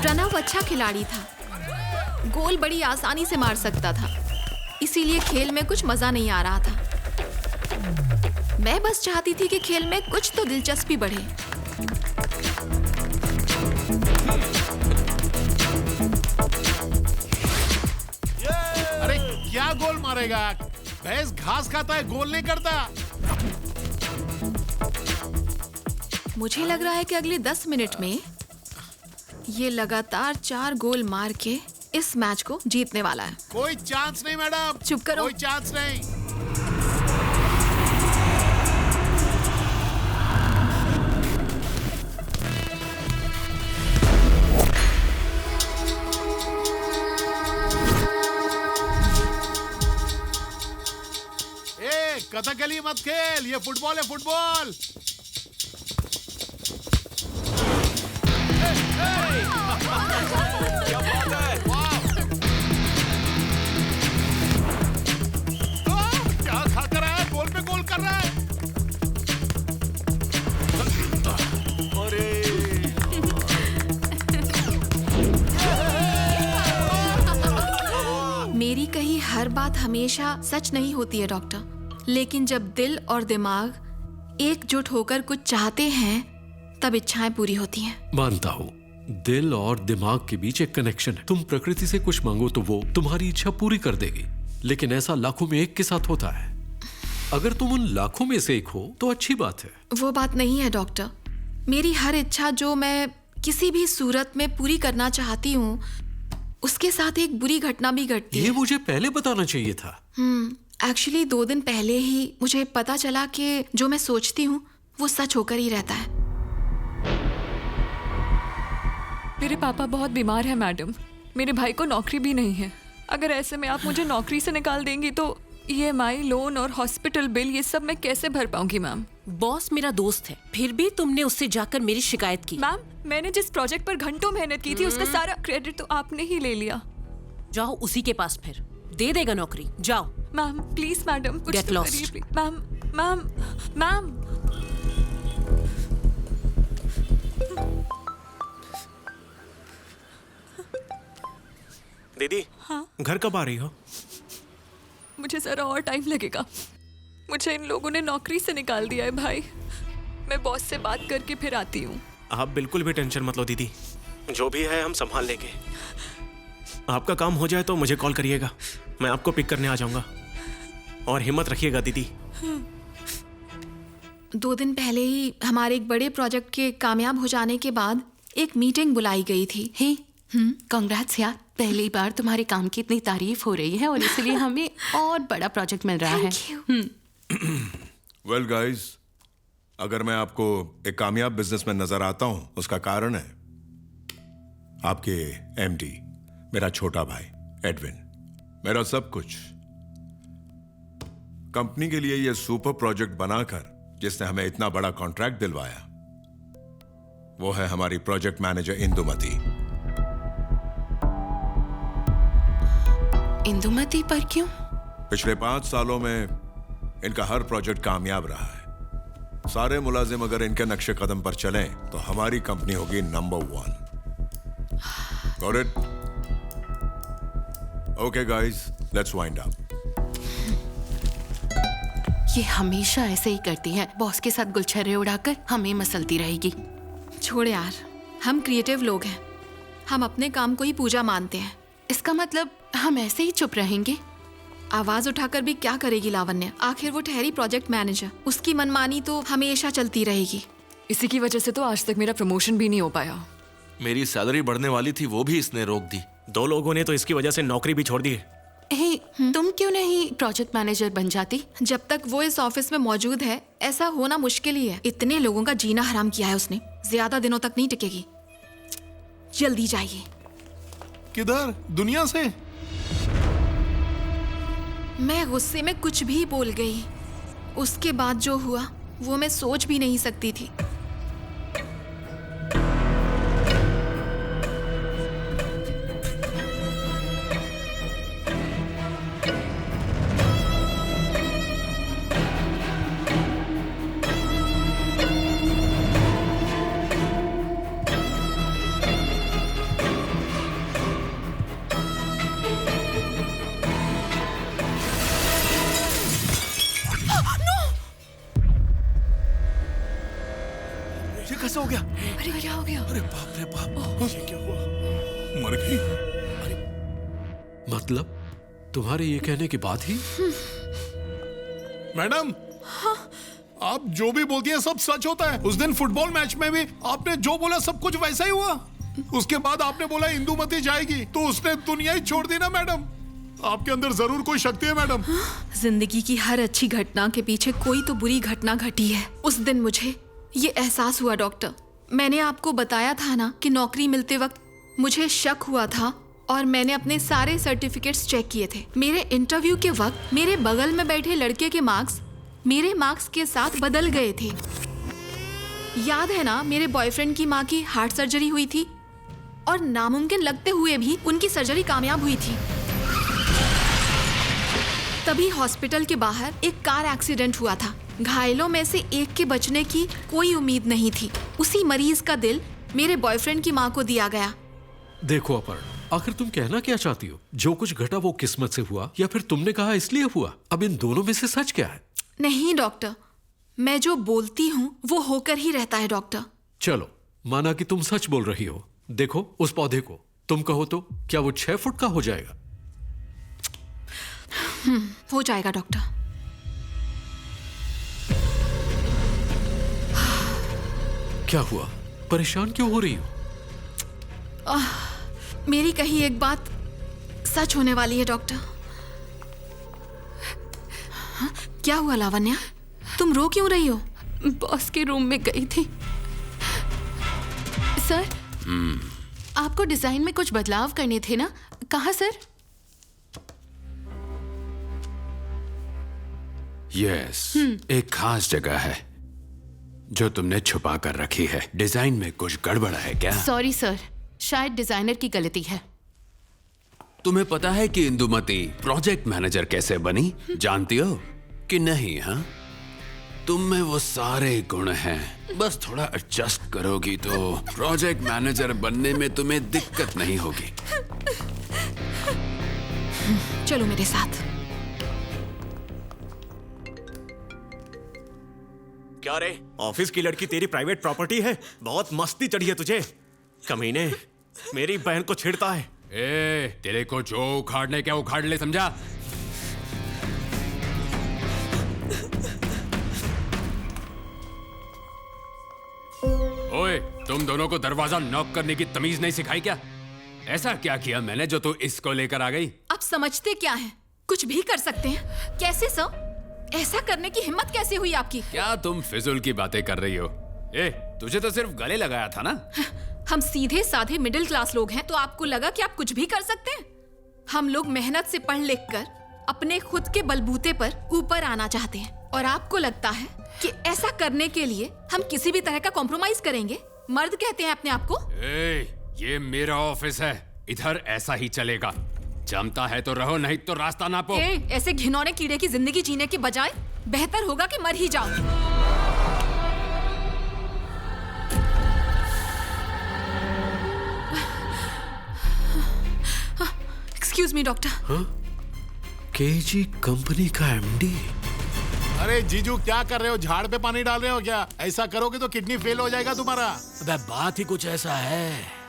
Speaker 4: प्रणव अच्छा खिलाड़ी था, गोल बड़ी आसानी से मार सकता था, इसीलिए खेल में कुछ मजा नहीं आ रहा था। मैं बस चाहती थी कि खेल में कुछ तो दिलचस्पी बढ़े।
Speaker 9: अरे क्या गोल मारेगा? भैंस घास खाता है, गोल नहीं करता।
Speaker 4: मुझे लग रहा है कि अगले 10 मिनट में ये लगातार 4 गोल मार के इस मैच को जीतने वाला है।
Speaker 9: कोई चांस नहीं मैडम,
Speaker 4: चुप करो।
Speaker 9: कोई चांस नहीं। कथकली मत खेल, ये फुटबॉल है, फुटबॉल।
Speaker 15: क्या बात है?
Speaker 9: क्या खा कर रहा है? गोल पे गोल कर रहा है।
Speaker 4: मेरी कही हर बात हमेशा सच नहीं होती है डॉक्टर, लेकिन जब दिल और दिमाग एकजुट होकर कुछ चाहते हैं तब इच्छाएं पूरी होती हैं।
Speaker 5: मानता हूँ, दिल और दिमाग के बीच एक कनेक्शन है। तुम प्रकृति से कुछ मांगो तो वो तुम्हारी इच्छा पूरी कर देगी, लेकिन ऐसा लाखों में एक के साथ होता है। अगर तुम उन लाखों में से एक हो तो अच्छी बात है।
Speaker 4: वो बात नहीं है डॉक्टर। मेरी हर इच्छा जो मैं किसी भी सूरत में पूरी करना चाहती हूँ, उसके साथ एक बुरी घटना भी घटती है।
Speaker 5: ये मुझे पहले बताना चाहिए था।
Speaker 4: एक्चुअली 2 दिन पहले ही मुझे पता चला कि जो मैं सोचती हूँ वो सच होकर ही रहता है।
Speaker 16: मेरे पापा बहुत बीमार हैं मैडम। मेरे भाई को नौकरी भी नहीं है। अगर ऐसे में आप मुझे नौकरी से निकाल देंगी तो EMI, लोन और हॉस्पिटल बिल ये सब मैं कैसे भर पाऊंगी मैम?
Speaker 14: बॉस मेरा दोस्त है, फिर भी तुमने उससे जाकर मेरी शिकायत की।
Speaker 16: मैम, मैंने जिस प्रोजेक्ट पर घंटों मेहनत की थी उसका सारा क्रेडिट तो आपने ही ले लिया।
Speaker 14: जाओ उसी के पास, फिर दे देगा नौकरी। जाओ।
Speaker 16: मैम प्लीज मैडम कुछ
Speaker 14: Get
Speaker 16: तो
Speaker 14: lost.
Speaker 16: करिए प्लीज। मैम मैम मैम
Speaker 11: दीदी,
Speaker 16: हाँ?
Speaker 11: घर कब आ रही हो?
Speaker 16: मुझे जरा और टाइम लगेगा। मुझे इन लोगों ने नौकरी से निकाल दिया है भाई। मैं बॉस से बात करके फिर आती हूँ।
Speaker 11: आप बिल्कुल भी टेंशन मत लो दीदी, जो भी है हम संभाल लेंगे। आपका काम हो जाए तो मुझे कॉल करिएगा, मैं आपको पिक करने आ जाऊंगा। और हिम्मत रखिएगा दीदी।
Speaker 4: 2 दिन पहले ही हमारे एक बड़े प्रोजेक्ट के कामयाब हो जाने के बाद एक मीटिंग बुलाई गई थी।
Speaker 8: हे कांग्रेट्स यार, पहली बार तुम्हारे काम की इतनी तारीफ हो रही है और इसलिए हमें और बड़ा प्रोजेक्ट मिल रहा है।
Speaker 2: वेल गाइस, अगर मैं आपको एक कामयाब बिजनेसमैन नजर आता हूं, उसका कारण है आपके एमडी, मेरा छोटा भाई एडविन, मेरा सब कुछ। कंपनी के लिए यह सुपर प्रोजेक्ट बनाकर जिसने हमें इतना बड़ा कॉन्ट्रैक्ट दिलवाया, वो है हमारी प्रोजेक्ट मैनेजर इंदुमती।
Speaker 8: इंदुमती पर क्यों?
Speaker 2: पिछले 5 सालों में इनका हर प्रोजेक्ट कामयाब रहा है। सारे मुलाजिम अगर इनके नक्शे कदम पर चलें तो हमारी कंपनी होगी number 1। Got it? Okay guys, let's wind up.
Speaker 8: ये हमेशा ऐसे ही करती है, बॉस के साथ गुलछर्रे उड़ाकर हमें मसलती रहेगी।
Speaker 4: छोड़ यार, हम क्रिएटिव लोग हैं, हम अपने काम को ही पूजा मानते हैं।
Speaker 8: इसका मतलब हम ऐसे ही चुप रहेंगे?
Speaker 4: आवाज उठाकर भी क्या करेगी लावण्य? आखिर वो ठहरी प्रोजेक्ट मैनेजर, उसकी मनमानी तो हमेशा चलती रहेगी।
Speaker 16: इसी की वजह से तो आज तक मेरा प्रमोशन भी नहीं हो पाया।
Speaker 10: मेरी सैलरी बढ़ने वाली थी, वो भी इसने रोक दी।
Speaker 11: 2 लोगों ने तो इसकी वजह से नौकरी भी छोड़ दी है।
Speaker 8: तुम क्यों नहीं प्रोजेक्ट मैनेजर बन जाती?
Speaker 4: जब तक वो इस ऑफिस में मौजूद है ऐसा होना मुश्किल ही है। इतने लोगों का जीना हराम किया है उसने, ज्यादा दिनों तक नहीं टिकेगी। जल्दी जाइए।
Speaker 9: किधर? दुनिया से?
Speaker 4: मैं गुस्से में कुछ भी बोल गई। उसके बाद जो हुआ वो मैं सोच भी नहीं सकती थी।
Speaker 9: कैसे हो गया?
Speaker 16: अरे क्या हो गया?
Speaker 9: अरे बाप रे बाप, ये क्या हुआ? मर गई?
Speaker 5: मतलब तुम्हारे ये कहने के बाद ही?
Speaker 9: मैडम, आप जो भी बोलती हैं सब सच होता है। उस दिन फुटबॉल मैच में भी आपने जो बोला सब कुछ वैसा ही हुआ। उसके बाद आपने बोला इंदुमती जाएगी तो उसने दुनिया ही छोड़ दी ना मैडम। आपके अंदर जरूर कोई शक्ति है मैडम।
Speaker 4: जिंदगी की हर अच्छी घटना के पीछे कोई तो बुरी घटना घटी है। उस दिन मुझे ये एहसास हुआ डॉक्टर। मैंने आपको बताया था ना कि नौकरी मिलते वक्त मुझे शक हुआ था और मैंने अपने सारे सर्टिफिकेट्स चेक किए थे। मेरे इंटरव्यू के वक्त मेरे बगल में बैठे लड़के के मार्क्स मेरे मार्क्स के साथ बदल गए थे। याद है ना, मेरे बॉयफ्रेंड की माँ की हार्ट सर्जरी हुई थी और नामुमकिन लगते हुए भी उनकी सर्जरी कामयाब हुई थी। तभी हॉस्पिटल के बाहर एक कार एक्सीडेंट हुआ था। घायलों में से एक के बचने की कोई उम्मीद नहीं थी। उसी मरीज का दिल मेरे बॉयफ्रेंड की माँ को दिया गया।
Speaker 5: देखो अपर्णा, आखिर तुम कहना क्या चाहती हो? जो कुछ घटा वो किस्मत से हुआ या फिर तुमने कहा इसलिए हुआ? अब इन दोनों में से सच क्या है?
Speaker 4: नहीं डॉक्टर, मैं जो बोलती हूँ वो होकर ही रहता है डॉक्टर।
Speaker 5: चलो माना कि तुम सच बोल रही हो। देखो उस पौधे को, तुम कहो तो क्या वो 6 फुट का हो जाएगा?
Speaker 4: हो जाएगा डॉक्टर।
Speaker 5: क्या हुआ? परेशान क्यों हो रही हो?
Speaker 4: मेरी कही एक बात सच होने वाली है डॉक्टर। क्या हुआ लावण्या? तुम रो क्यों रही हो?
Speaker 8: बॉस के रूम में गई थी। सर, आपको डिजाइन में कुछ बदलाव करने थे ना? कहाँ सर?
Speaker 15: यस, एक खास जगह है जो तुमने छुपा कर रखी है। डिजाइन में कुछ गड़बड़ है क्या?
Speaker 8: सॉरी सर, शायद डिजाइनर की गलती है।
Speaker 15: तुम्हें पता है कि इंदुमती प्रोजेक्ट मैनेजर कैसे बनी? जानती हो कि नहीं? हाँ, तुम में वो सारे गुण हैं, बस थोड़ा एडजस्ट करोगी तो प्रोजेक्ट मैनेजर बनने में तुम्हें दिक्कत नहीं होगी।
Speaker 4: चलो मेरे साथ।
Speaker 11: क्या रे, ऑफिस की लड़की तेरी प्राइवेट प्रॉपर्टी है? बहुत मस्ती चढ़ी है तुझे। कमीने, मेरी बहन को छेड़ता है।
Speaker 15: तेरे को जो उखाड़ने क्या उखाड़ ले, समझा? तुम दोनों को दरवाजा नॉक करने की तमीज नहीं सिखाई क्या? ऐसा क्या किया मैंने जो तू इसको लेकर आ गई?
Speaker 4: आप समझते क्या हैं? कुछ भी कर सकते हैं। कैसे सर? ऐसा करने की हिम्मत कैसे हुई आपकी?
Speaker 15: क्या तुम फिजूल की बातें कर रही हो? ए, तुझे तो सिर्फ गले लगाया था ना?
Speaker 4: हम सीधे साधे मिडिल क्लास लोग हैं, तो आपको लगा कि आप कुछ भी कर सकते हैं? हम लोग मेहनत से पढ़ लिख कर अपने खुद के बलबूते पर ऊपर आना चाहते हैं, और आपको लगता है कि ऐसा करने के लिए हम किसी भी तरह का कॉम्प्रोमाइज करेंगे? मर्द कहते हैं अपने आप को?
Speaker 15: ये मेरा ऑफिस है, इधर ऐसा ही चलेगा। जमता है तो रहो, नहीं तो रास्ता नापो।
Speaker 4: ऐसे घिनौने कीड़े की जिंदगी जीने के बजाय बेहतर होगा कि मर ही जाओ। Excuse me doctor.
Speaker 5: KG company का एमडी।
Speaker 9: अरे जीजू क्या कर रहे हो? झाड़ पे पानी डाल रहे हो क्या? ऐसा करोगे तो किडनी फेल हो जाएगा तुम्हारा।
Speaker 17: अबे बात ही कुछ ऐसा है।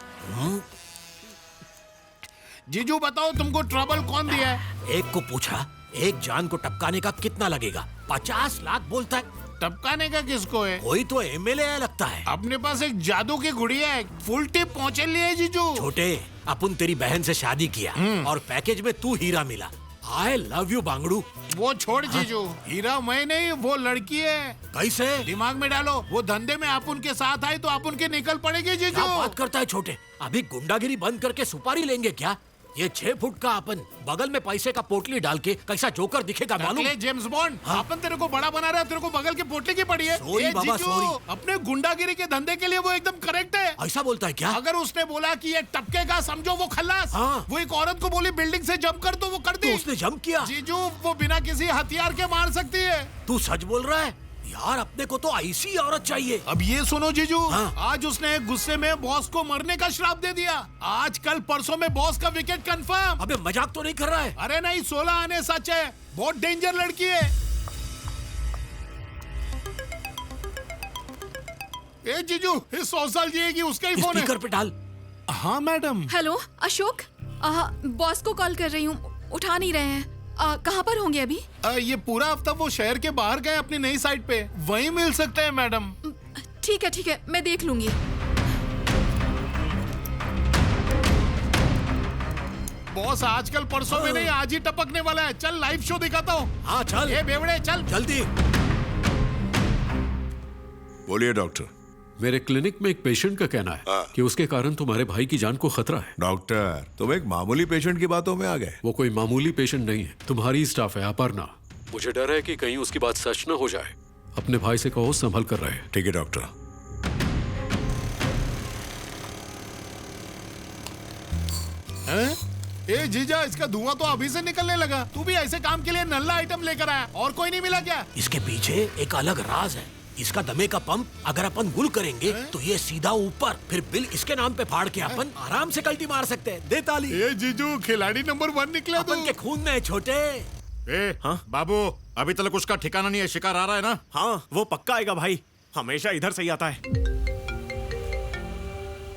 Speaker 9: जीजू बताओ, तुमको ट्रबल कौन दिया है?
Speaker 17: एक को पूछा, एक जान को टपकाने का कितना लगेगा? 50 लाख बोलता है।
Speaker 9: टपकाने का किसको है?
Speaker 17: कोई तो एमएलए है लगता है।
Speaker 9: अपने पास एक जादू की गुड़िया है, फुल टिप पहुंचे लिए जीजू।
Speaker 17: छोटे, अपन तेरी बहन से शादी किया और पैकेज में तू हीरा मिला। आई लव यू बांगड़ू।
Speaker 9: वो छोड़ जीजू, हीरा मैं नहीं, वो लड़की है।
Speaker 17: कैसे?
Speaker 9: दिमाग में डालो, वो धंधे में आप उनके साथ आए तो आप उनके निकल पड़ेगी जीजू।
Speaker 17: क्या बात करता है छोटे? अभी गुंडागिरी बंद करके सुपारी लेंगे क्या? ये 6 फुट का अपन बगल में पैसे का पोटली डाल के कैसा जोकर दिखेगा मालूम?
Speaker 9: James bond. अपन तेरे को बड़ा बना रहा है, तेरे को बगल की पोटली की पड़ी है।
Speaker 17: सॉरी बाबा, सॉरी।
Speaker 9: अपने गुंडागिरी के धंधे के लिए वो एकदम करेक्ट है।
Speaker 17: ऐसा बोलता है क्या?
Speaker 9: अगर उसने बोला कि ये टपके का, समझो वो खल्लास। वो एक औरत को बोली बिल्डिंग से जंप कर, तो वो कर दी।
Speaker 17: तो उसने जंप किया?
Speaker 9: जीजू, वो बिना किसी हथियार के मार सकती है।
Speaker 17: तू सच बोल रहा है? यार अपने को तो ऐसी औरत चाहिए।
Speaker 9: अब ये सुनो जीजू, आज उसने गुस्से में बॉस को मरने का श्राप दे दिया। आज कल परसों में बॉस का विकेट कंफर्म।
Speaker 17: अबे मजाक तो नहीं कर रहा है?
Speaker 9: अरे नहीं, 16 आने सच है। बहुत डेंजर लड़की है। ए जीजू, 100 साल जिएगी, उसका ही फोन है।
Speaker 17: स्पीकर पे डाल।
Speaker 9: हाँ मैडम।
Speaker 4: हेलो अशोक, बॉस को कॉल कर रही हूँ, उठा नहीं रहे हैं। कहाँ पर होंगे अभी?
Speaker 9: ये पूरा हफ्ता वो शहर के बाहर गए अपनी नई साइट पे, वहीं मिल सकते हैं मैडम।
Speaker 4: ठीक है, मैं देख लूंगी।
Speaker 9: बॉस आजकल परसों में नहीं, आज ही टपकने वाला है। चल लाइव शो दिखाता हूँ।
Speaker 17: हाँ चल।
Speaker 9: ये बेवड़े चल
Speaker 17: जल्दी।
Speaker 2: बोलिए डॉक्टर।
Speaker 5: मेरे क्लिनिक में एक पेशेंट का कहना है कि उसके कारण तुम्हारे भाई की जान को खतरा है।
Speaker 2: डॉक्टर, तुम एक मामूली पेशेंट की बातों में आ गए।
Speaker 5: वो कोई मामूली पेशेंट नहीं है, तुम्हारी स्टाफ है अपर्णा। मुझे डर है कि कहीं उसकी बात सच न हो जाए। अपने भाई से कहो संभल कर रहे।
Speaker 2: ठीक है डॉक्टर।
Speaker 9: ए जीजा, इसका धुआं तो अभी से निकलने लगा। तू भी ऐसे काम के लिए नल्ला आइटम लेकर आया, और कोई नहीं मिला क्या?
Speaker 17: इसके पीछे एक अलग राज है। इसका दमे का पंप अगर अपन गुल करेंगे तो ये सीधा ऊपर, फिर बिल इसके नाम पे फाड़ के अपन आराम से कल्टी मार सकते हैं। दे ताली।
Speaker 9: ए जीजू, खिलाड़ी नंबर 1 निकला तू।
Speaker 17: अपन के खून में है छोटे।
Speaker 10: बाबू, अभी तक उसका ठिकाना नहीं है। शिकार आ रहा है ना?
Speaker 11: हाँ, वो पक्का आएगा भाई, हमेशा इधर से ही आता है।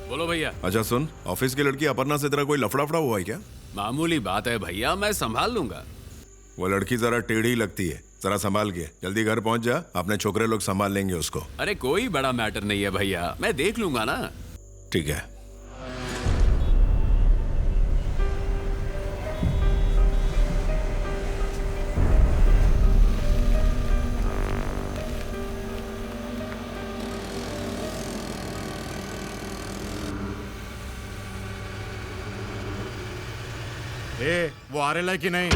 Speaker 15: बोलो भैया।
Speaker 2: अच्छा सुन, ऑफिस की लड़की अपर्णा से तेरा कोई लफड़ा हुआ है क्या?
Speaker 15: मामूली बात है भैया, मैं संभाल लूंगा।
Speaker 2: वो लड़की जरा टेढ़ी लगती है, जरा संभाल के। जल्दी घर पहुंच जा, अपने छोकरे लोग संभाल लेंगे उसको।
Speaker 15: अरे कोई बड़ा मैटर नहीं है भैया, मैं देख लूंगा ना।
Speaker 2: ठीक है।
Speaker 10: वो आ रहा है कि नहीं?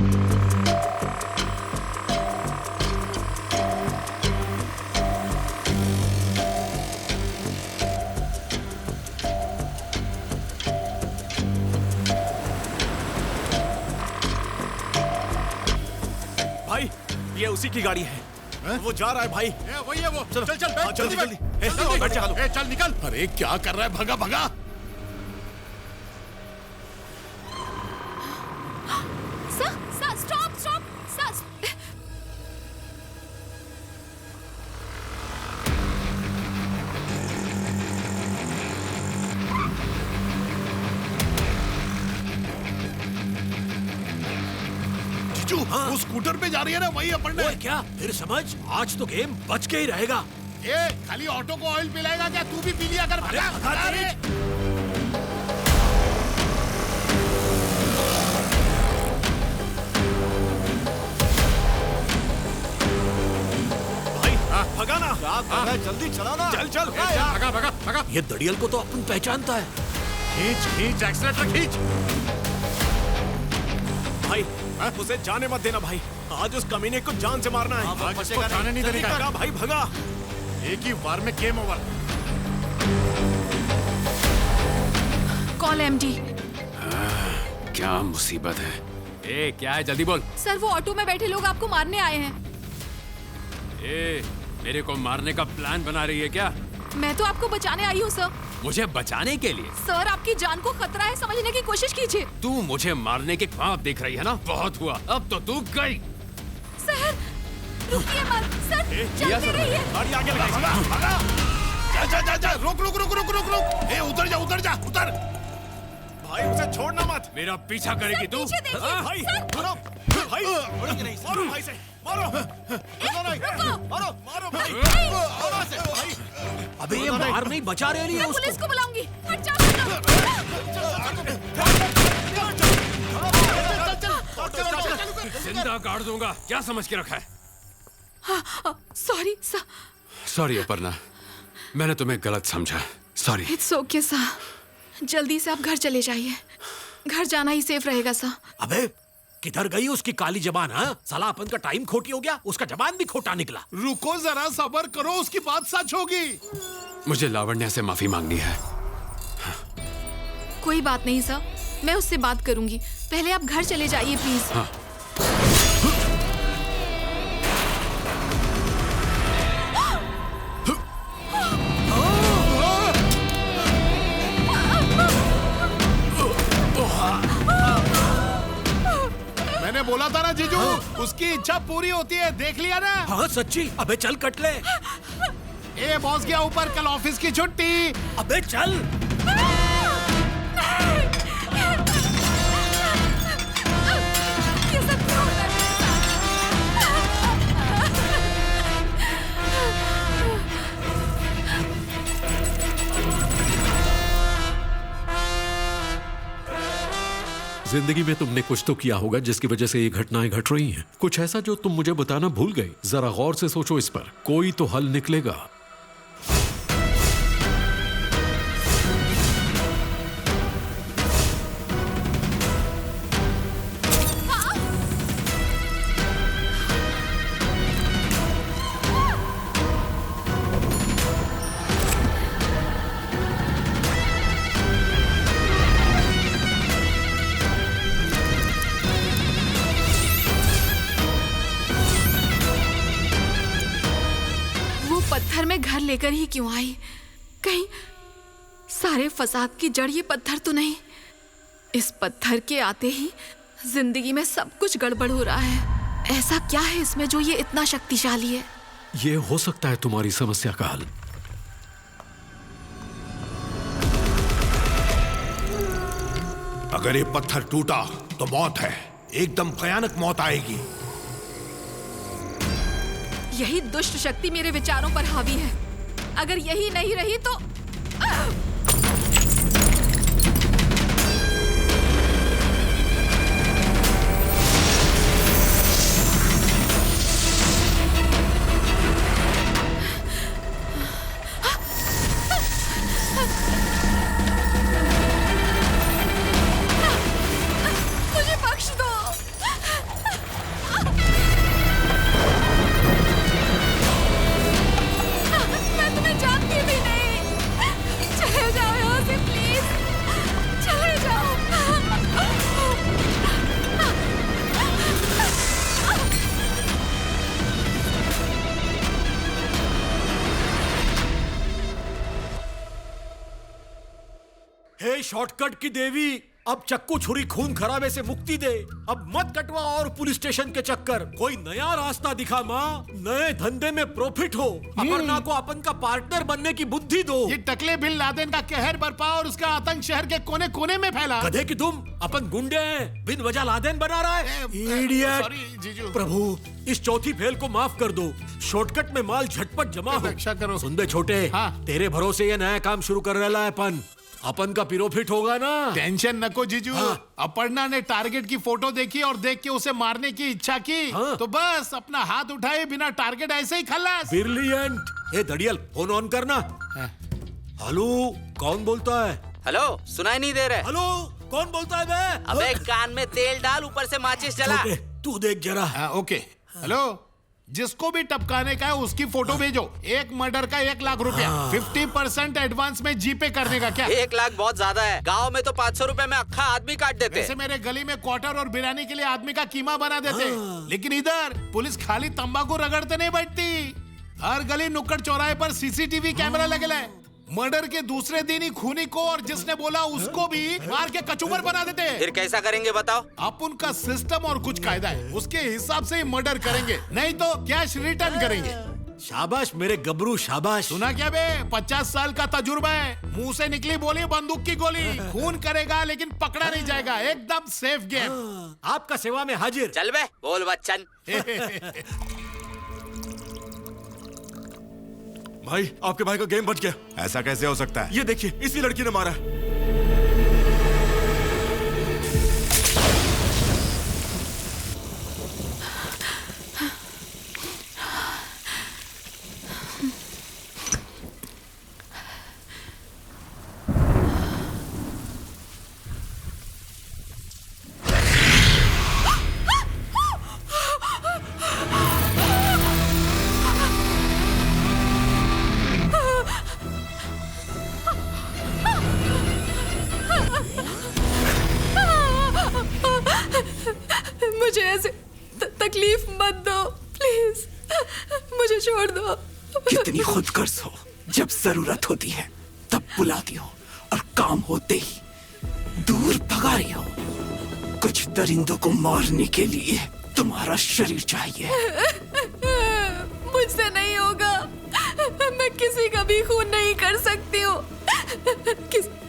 Speaker 11: भाई, ये उसी की गाड़ी है। वो जा रहा है भाई।
Speaker 9: वही है वो। चल चल चल,
Speaker 11: जल्दी जल्दी।
Speaker 9: बैठ जा। चल निकल। अरे क्या कर रहा है? भगा भगा।
Speaker 4: Stop stop.
Speaker 9: जीजू, वो स्कूटर पे जा रही है ना, वही अपन ने।
Speaker 17: क्या फिर समझ? आज तो गेम बच के ही रहेगा।
Speaker 9: ए, खाली ऑटो को ऑयल पिलाएगा क्या? तू भी पी लिया कर। भगा, अरे
Speaker 11: भगा ना।
Speaker 10: जल्दी चला ना।
Speaker 11: चल चल।
Speaker 17: भगा भगा भगा। ये दड़ियल को तो अपन पहचानता है।
Speaker 9: खींच खींच एक्सीलेटर खींच।
Speaker 11: भाई उसे जाने मत देना भाई। आज उस कमीने को जान से मारना है।
Speaker 9: आज उसको जाने नहीं देने का।
Speaker 11: भगा भाई भगा।
Speaker 9: एक ही वार में गेम ओवर।
Speaker 4: Call MD.
Speaker 15: क्या मुसीबत है? ए, क्या है? जल्दी बोल।
Speaker 4: सर वो ऑटो में बैठे लोग आपको मारने आए हैं।
Speaker 15: ए, मेरे को मारने का प्लान बना रही है क्या?
Speaker 4: मैं तो आपको बचाने आई हूँ सर।
Speaker 15: मुझे बचाने के लिए?
Speaker 4: सर आपकी जान को खतरा है, समझने की कोशिश कीजिए।
Speaker 15: तू मुझे मारने के ख्वाब देख रही है ना? बहुत हुआ, अब तो तू गई।
Speaker 4: सर रुकिए मत सर, चलते रहिए।
Speaker 11: गाड़ी आगे लगा।
Speaker 9: भगा। जा रुक रुक रुक रुक रुक रुक। ए उतर जा उतर।
Speaker 11: भाई उसे छोड़ना मत।
Speaker 15: मेरा पीछा करेगी तू?
Speaker 11: भाई मारो भाई, मारो भाई से मारो। मारो मारो भाई।
Speaker 17: अबे ये मार नहीं, बचा रही है उसको।
Speaker 4: पुलिस को बुलाऊंगी। हट जाओ।
Speaker 15: जिंदा गाड़ दूंगा। क्या समझ के रखा है?
Speaker 4: Sorry sir.
Speaker 15: सॉरी अपर्णा, मैंने तुम्हें गलत समझा। सॉरी।
Speaker 4: It's okay sir. जल्दी से आप घर चले जाइए। घर जाना ही सेफ रहेगा सर।
Speaker 17: अबे किधर गई उसकी काली जबान? हाँ साला अपन का टाइम खोटी हो गया, उसका जबान भी खोटा निकला।
Speaker 9: रुको जरा, सब्र करो, उसकी बात सच होगी।
Speaker 15: मुझे लावण्या से माफी मांगनी है।
Speaker 4: कोई बात नहीं सर, मैं उससे बात करूंगी। पहले आप घर चले जाइए प्लीज।
Speaker 15: हाँ।
Speaker 9: मैंने बोला था ना जीजू, उसकी इच्छा पूरी होती है, देख लिया ना?
Speaker 17: हाँ सच्ची। अबे चल कट ले।
Speaker 9: ए बॉस गया ऊपर, कल ऑफिस की छुट्टी।
Speaker 17: अबे चल।
Speaker 5: जिंदगी में तुमने कुछ तो किया होगा जिसकी वजह से ये घटनाएं घट रही हैं। कुछ ऐसा जो तुम मुझे बताना भूल गई। जरा गौर से सोचो इस पर, कोई तो हल निकलेगा।
Speaker 4: पत्थर में घर लेकर ही क्यों आई? कहीं सारे फसाद की जड़ ये पत्थर तो नहीं? इस पत्थर के आते ही जिंदगी में सब कुछ गड़बड़ हो रहा है। ऐसा क्या है इसमें जो ये इतना शक्तिशाली है?
Speaker 5: ये हो सकता है तुम्हारी समस्या का हल।
Speaker 9: अगर ये पत्थर टूटा तो मौत है, एकदम भयानक मौत आएगी।
Speaker 4: यही दुष्ट शक्ति मेरे विचारों पर हावी है। अगर यही नहीं रही तो मुझे बख्श दो।
Speaker 17: हे शॉर्टकट की देवी, अब चक्कू छुरी खून खराबे से मुक्ति दे। अब मत कटवा और पुलिस स्टेशन के चक्कर। कोई नया रास्ता दिखा माँ, नए धंधे में प्रॉफिट हो। अपर्णा को अपन का पार्टनर बनने की बुद्धि दो।
Speaker 9: ये टकले बिन लादेन का कहर बरपा और उसका आतंक शहर के कोने कोने में फैला।
Speaker 17: गधे की तुम, अपन गुंडे हैं, बिन वजह लादेन बना रहा है। इडियट।
Speaker 9: सॉरी जीजू।
Speaker 17: प्रभु इस चौथी फेल को माफ कर दो। शॉर्टकट में माल झटपट जमा हो।
Speaker 9: रक्षा करो।
Speaker 17: सुन बे छोटे, तेरे भरोसे ये नया काम शुरू कर रहा है अपन का प्रॉफिट होगा ना।
Speaker 9: टेंशन नको जीजू। अपर्णा ने टारगेट की फोटो देखी और देख के उसे मारने की इच्छा की, तो बस अपना हाथ उठाए बिना टारगेट ऐसे ही खल्लास।
Speaker 17: ब्रिलियंट। ए दड़ियल, फोन ऑन करना। हेलो, कौन बोलता है?
Speaker 7: हेलो, सुनाई नहीं दे रहा।
Speaker 17: हेलो, कौन बोलता है बे?
Speaker 7: अबे कान में तेल डाल, ऊपर से माचिस जला।
Speaker 17: तू देख जरा।
Speaker 9: ओके। हेलो, जिसको भी टपकाने का है उसकी फोटो भेजो। एक मर्डर का 1 लाख रुपया, 50% एडवांस में जीपे करने का। क्या
Speaker 7: 1 लाख बहुत ज्यादा है? गांव में तो 500 रुपए में अक्खा आदमी काट देते।
Speaker 9: वैसे मेरे गली में क्वार्टर और बिरयानी के लिए आदमी का कीमा बना देते। लेकिन इधर पुलिस खाली तंबाकू रगड़ते नहीं बैठती। हर गली नुक्कड़ चौराहे पर सीसीटीवी कैमरा लगेला है। मर्डर के दूसरे दिन ही खूनी को और जिसने बोला उसको भी मार के कचूमर बना देते।
Speaker 7: फिर कैसा करेंगे बताओ?
Speaker 9: आप उनका सिस्टम और कुछ कायदा है, उसके हिसाब से ही मर्डर करेंगे, नहीं तो कैश रिटर्न करेंगे।
Speaker 17: शाबाश मेरे गबरू, शाबाश।
Speaker 9: सुना क्या बे? 50 साल का तजुर्बा है। मुंह से निकली बोली बंदूक की गोली। खून करेगा लेकिन पकड़ा नहीं जाएगा। एकदम सेफ गेम।
Speaker 17: आपका सेवा में हाजिर।
Speaker 7: चल बे, बोल बच्चन।
Speaker 18: भाई, आपके भाई का गेम बच गया।
Speaker 2: ऐसा कैसे हो सकता है?
Speaker 18: ये देखिए, इसी लड़की ने मारा है।
Speaker 16: मुझे ऐसे तकलीफ मत दो प्लीज, मुझे छोड़ दो।
Speaker 6: कितनी खुदगर्ज हो, जब जरूरत होती है तब बुलाती हो और काम होते ही दूर भगा रही हो। कुछ दरिंदों को मारने के लिए तुम्हारा शरीर चाहिए।
Speaker 16: मुझसे नहीं होगा, मैं किसी का भी खून नहीं कर सकती हूँ।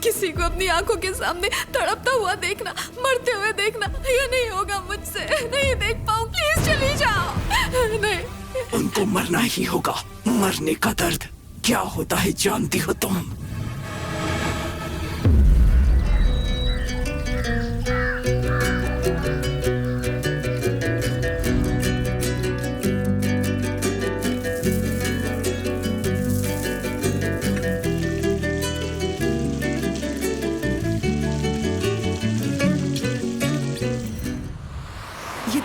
Speaker 16: किसी को अपनी आंखों के सामने तड़पता हुआ देखना, मरते हुए देखना, ये नहीं होगा मुझसे। नहीं देख पाऊँ, प्लीज चली जाओ। नहीं,
Speaker 6: उनको मरना ही होगा। मरने का दर्द क्या होता है जानती हो तुम?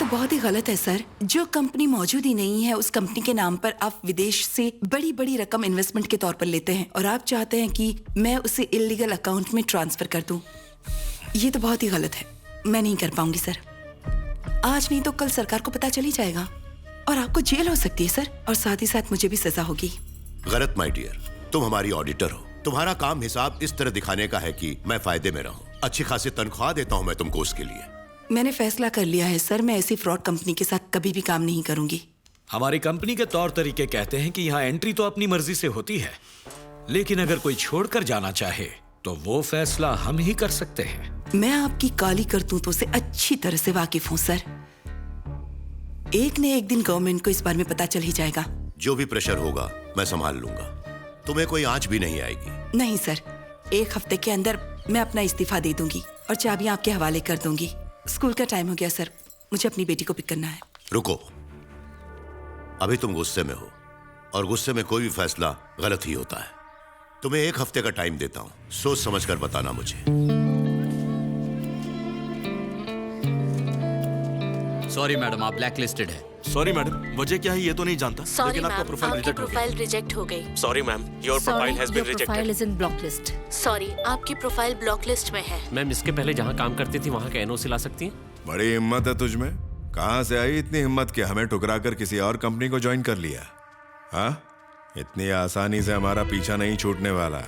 Speaker 13: बहुत ही गलत है सर। जो कंपनी मौजूद ही नहीं है, उस कंपनी के नाम पर आप विदेश से बड़ी बड़ी रकम इन्वेस्टमेंट के तौर पर लेते हैं और आप चाहते हैं कि मैं उसे इलीगल अकाउंट में ट्रांसफर कर दूं। ये तो बहुत ही गलत है। मैं नहीं कर पाऊंगी सर। आज नहीं तो कल सरकार को पता चली जाएगा और आपको जेल हो सकती है सर, और साथ ही साथ मुझे भी सजा होगी।
Speaker 3: गलत माय डियर, तुम हमारी ऑडिटर हो। तुम्हारा काम हिसाब इस तरह दिखाने का है कि मैं फायदे में रहूं। अच्छी खासी तनख्वाह देता हूं मैं तुमको उसके लिए।
Speaker 13: मैंने फैसला कर लिया है सर, मैं ऐसी फ्रॉड कंपनी के साथ कभी भी काम नहीं करूंगी।
Speaker 1: हमारी कंपनी के तौर तरीके कहते हैं कि यहाँ एंट्री तो अपनी मर्जी से होती है, लेकिन अगर कोई छोड़कर जाना चाहे तो वो फैसला हम ही कर सकते हैं।
Speaker 13: मैं आपकी काली करतूतों से अच्छी तरह से वाकिफ हूँ सर। एक न एक दिन गवर्नमेंट को इस बारे में पता चल ही जाएगा।
Speaker 3: जो भी प्रेशर होगा मैं संभाल लूंगा, तुम्हें कोई आंच भी नहीं आएगी।
Speaker 13: नहीं सर, 1 हफ्ते के अंदर मैं अपना इस्तीफा दे दूंगी और चाबियां आपके हवाले कर दूंगी। स्कूल का टाइम हो गया सर, मुझे अपनी बेटी को पिक करना है।
Speaker 3: रुको, अभी तुम गुस्से में हो और गुस्से में कोई भी फैसला गलत ही होता है। तुम्हें 1 हफ्ते का टाइम देता हूं, सोच समझकर बताना मुझे।
Speaker 7: सॉरी मैडम, आप ब्लैक लिस्टेड है।
Speaker 18: सॉरी मैडम, वजह क्या है ये तो नहीं जानता,
Speaker 14: सॉरी
Speaker 18: लेकिन आपका
Speaker 14: मैम,
Speaker 18: प्रोफाइल
Speaker 14: आपकी
Speaker 18: रिजेक्ट हो
Speaker 14: प्रोफाइल
Speaker 18: गया।
Speaker 14: रिजेक्ट हो गई।
Speaker 18: Sorry ma'am, your profile has been rejected.
Speaker 14: Is in block list. Sorry, आपकी प्रोफाइल ब्लॉक लिस्ट में है।
Speaker 12: मैम, इसके पहले जहाँ काम करती थी वहाँ का एनओसी ला सकती हैं?
Speaker 2: बड़ी हिम्मत है तुझमें। कहाँ से आई इतनी हिम्मत कि हमें ठुकरा कर किसी और कंपनी को ज्वाइन कर लिया? हाँ, इतनी आसानी से हमारा पीछा नहीं छूटने वाला।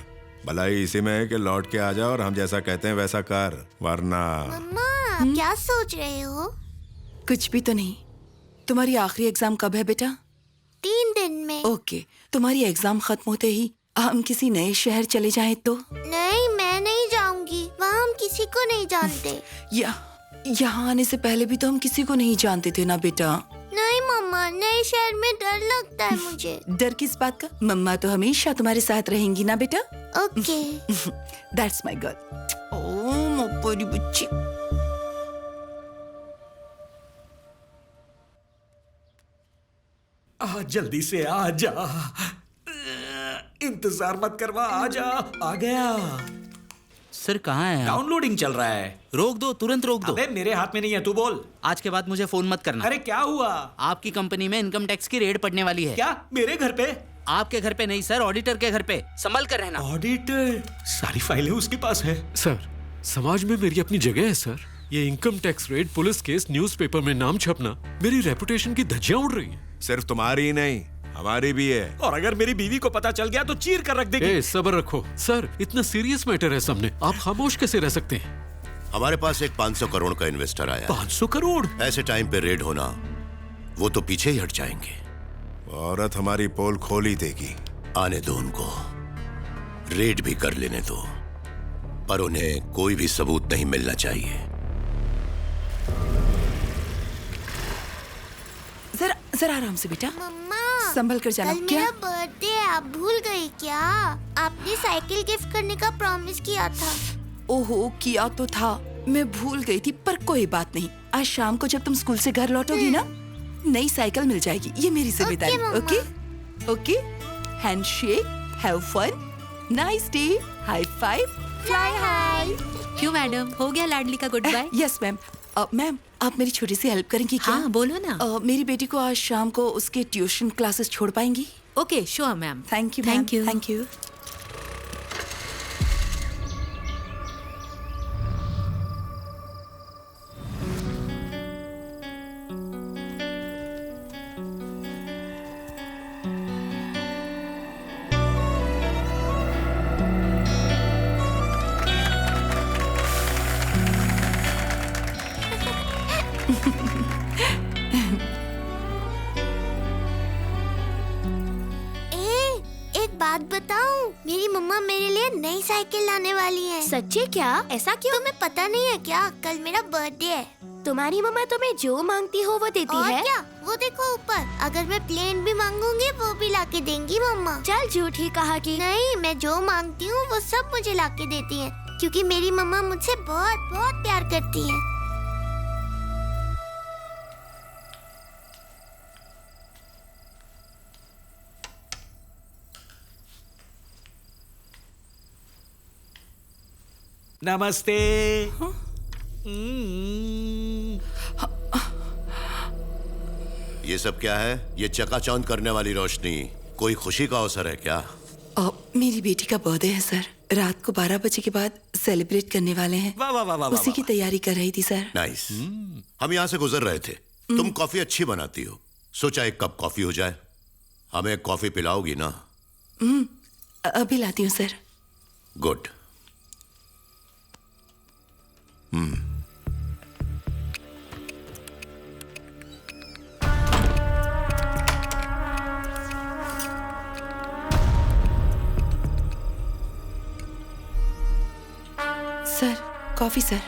Speaker 2: भलाई इसी में है कि लौट के आ जा और हम जैसा कहते हैं वैसा कर, वरना।
Speaker 19: मम्मा क्या सोच रहे हो?
Speaker 13: कुछ भी तो नहीं। तुम्हारी आखिरी एग्जाम कब है बेटा?
Speaker 19: 3 दिन में।
Speaker 13: ओके, तुम्हारी एग्जाम खत्म होते ही हम किसी नए शहर चले जाएं तो?
Speaker 19: नहीं, मैं नहीं जाऊंगी, वहाँ हम किसी को नहीं जानते।
Speaker 13: यहाँ आने से पहले भी तो हम किसी को नहीं जानते थे ना बेटा।
Speaker 19: नहीं मम्मा, नए शहर में डर लगता है मुझे।
Speaker 13: डर किस बात का? मम्मा तो हमेशा तुम्हारे साथ रहेंगी ना बेटा।
Speaker 19: Okay.
Speaker 13: That's my girl. Oh मेरी बच्ची।
Speaker 1: जल्दी से आ जा, इंतजार मत करवा, आ जा। आ गया।
Speaker 7: सर कहाँ है?
Speaker 1: डाउनलोडिंग चल रहा है।
Speaker 7: रोक दो, तुरंत रोक दो।
Speaker 1: अबे मेरे हाथ में नहीं है, तू बोल।
Speaker 7: आज के बाद मुझे फोन मत करना।
Speaker 1: अरे क्या हुआ?
Speaker 7: आपकी कंपनी में इनकम टैक्स की रेड पड़ने वाली है।
Speaker 1: क्या? मेरे घर पे?
Speaker 7: आपके घर पे नहीं सर, ऑडिटर के घर पे। संभल कर रहना।
Speaker 1: ऑडिटर? सारी फाइलें उसके पास है।
Speaker 5: सर, समाज में मेरी अपनी जगह है सर। ये income tax raid, police case, newspaper में नाम छपना, मेरी रेपुटेशन की धज्जियां उड़ रही हैं।
Speaker 2: सिर्फ तुम्हारी ही नहीं, हमारी भी है।
Speaker 1: और अगर मेरी बीवी को पता चल गया तो चीर कर रख देगी।
Speaker 5: सब्र रखो सर, इतना सीरियस मैटर है सामने, आप खामोश कैसे रह सकते हैं?
Speaker 3: हमारे पास एक 500 करोड़ का इन्वेस्टर आया।
Speaker 1: 500 करोड़?
Speaker 3: ऐसे टाइम पे रेड होना, वो तो पीछे ही हट जाएंगे।
Speaker 2: औरत हमारी पोल खोल ही देगी।
Speaker 3: आने दो उनको, रेड भी कर लेने दो, पर उन्हें कोई भी सबूत नहीं मिलना चाहिए।
Speaker 13: जरा आराम से बेटा।
Speaker 19: मम्मा,
Speaker 13: संभल कर जाना।
Speaker 19: कल
Speaker 13: क्या?
Speaker 19: मेरा बर्थडे है, आप भूल गई क्या? आपने साइकिल गिफ्ट करने का प्रॉमिस किया था।
Speaker 13: ओहो, किया तो था, मैं भूल गई थी, पर कोई बात नहीं। आज शाम को जब तुम स्कूल से घर लौटोगी ना, नई साइकिल मिल जाएगी। ये मेरी जिम्मेदारी। Okay okay. Handshake, have fun, nice day, high five, fly high.
Speaker 14: क्यों मैडम, हो गया लाडली का goodbye?
Speaker 13: Yes ma'am. Ma'am, आप मेरी छोटी सी हेल्प करेंगी क्या?
Speaker 14: हाँ बोलो ना।
Speaker 13: मेरी बेटी को आज शाम को उसके ट्यूशन क्लासेस छोड़ पाएंगी?
Speaker 14: Okay sure ma'am.
Speaker 13: Thank you.
Speaker 14: Thank you.
Speaker 13: Thank you.
Speaker 19: बात बताऊं, मेरी मम्मा मेरे लिए नई साइकिल लाने वाली है।
Speaker 20: सच्ची क्या? ऐसा क्यों?
Speaker 19: तुम्हें पता नहीं है क्या? कल मेरा बर्थडे है।
Speaker 20: तुम्हारी मम्मा तुम्हें जो मांगती हो वो देती
Speaker 19: और
Speaker 20: है?
Speaker 19: क्या? वो देखो ऊपर, अगर मैं प्लेन भी मांगूंगी वो भी लाके देंगी मम्मा।
Speaker 20: चल झूठी कहा कि
Speaker 19: नहीं, मैं जो मांगती हूँ वो सब मुझे लाके देती है, क्योंकि मेरी मम्मा मुझसे बहुत बहुत प्यार करती है।
Speaker 1: नमस्ते।
Speaker 3: ये सब क्या है? ये चकाचौंध करने वाली रोशनी, कोई खुशी का अवसर है क्या?
Speaker 13: मेरी बेटी का बर्थडे है सर। रात को 12 बजे के बाद सेलिब्रेट करने वाले हैं।
Speaker 1: वाह वाह वाह वाह।
Speaker 13: उसी की तैयारी कर रही थी सर।
Speaker 3: नाइस। हम यहाँ से गुजर रहे थे। तुम कॉफी अच्छी बनाती हो, सोचा एक कप कॉफी हो जाए। हमें कॉफी पिलाओगी ना?
Speaker 13: अभी लाती हूँ sir.
Speaker 3: Good.
Speaker 13: Sir, coffee sir.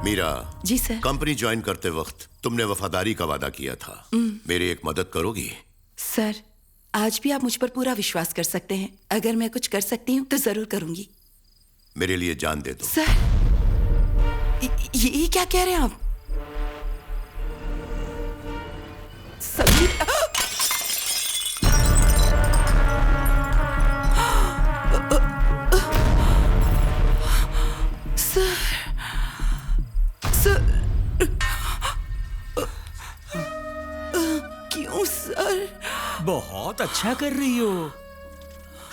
Speaker 3: Meera.
Speaker 13: जी सर।
Speaker 3: कंपनी ज्वाइन करते वक्त तुमने वफादारी का वादा किया था। मेरी एक मदद करोगी?
Speaker 13: सर, आज भी आप मुझ पर पूरा विश्वास कर सकते हैं। अगर मैं कुछ कर सकती हूँ तो जरूर करूंगी।
Speaker 3: मेरे लिए जान दे दो।
Speaker 13: सर, ये क्या कह रहे हैं आप? सभी क्यों सर?
Speaker 1: बहुत अच्छा कर रही हो।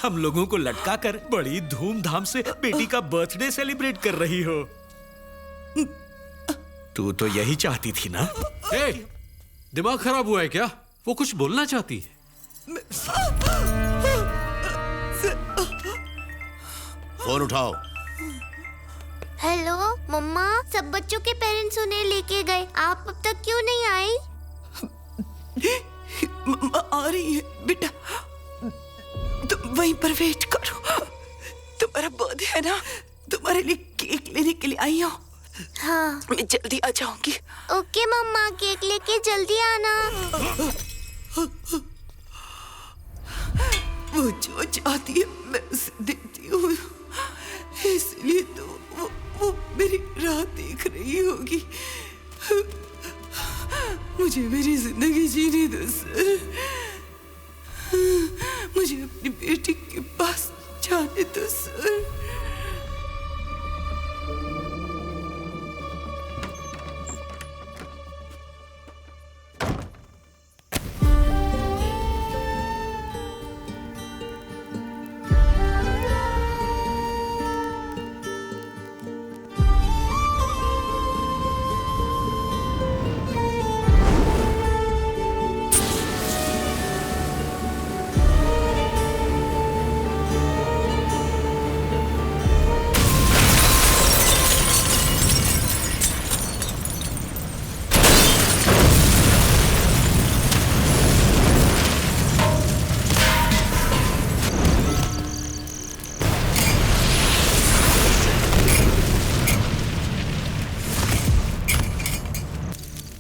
Speaker 1: हम लोगों को लटका कर बड़ी धूमधाम से बेटी का बर्थडे सेलिब्रेट कर रही हो। तू तो यही चाहती थी ना?
Speaker 5: दिमाग खराब हुआ है क्या? वो कुछ बोलना चाहती है।
Speaker 3: फोन उठाओ।
Speaker 19: हेलो मम्मा, सब बच्चों के पेरेंट्स उन्हें लेके गए, आप अब तक क्यों नहीं आई?
Speaker 13: मम्मा आ रही है बेटा, तुम वहीं पर वेट करो। तुम्हारा बर्थडे है ना, तुम्हारे लिए केक लेने के लिए आई हूँ।
Speaker 19: हाँ,
Speaker 13: मैं जल्दी आ जाऊंगी।
Speaker 19: ओके मम्मा, केक लेके जल्दी आना।
Speaker 13: वो जो चाहती है मैं उसे देती हूँ, इसलिए तो वो मेरी राह देख रही होगी। मुझे मेरी जिंदगी जीने दो सर, मुझे अपनी बेटी के पास जाने दो सर।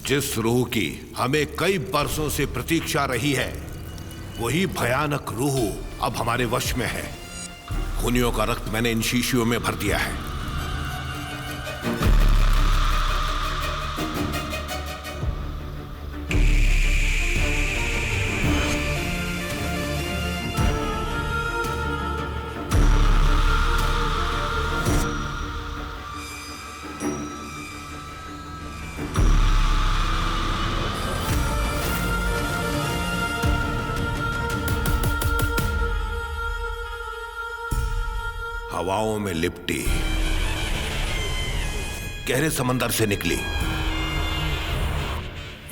Speaker 3: जिस रूह की हमें कई बरसों से प्रतीक्षा रही है, वही भयानक रूह अब हमारे वश में है। खूनियों का रक्त मैंने इन शीशियों में भर दिया है। हवाओं में लिपटी, गहरे समंदर से निकली,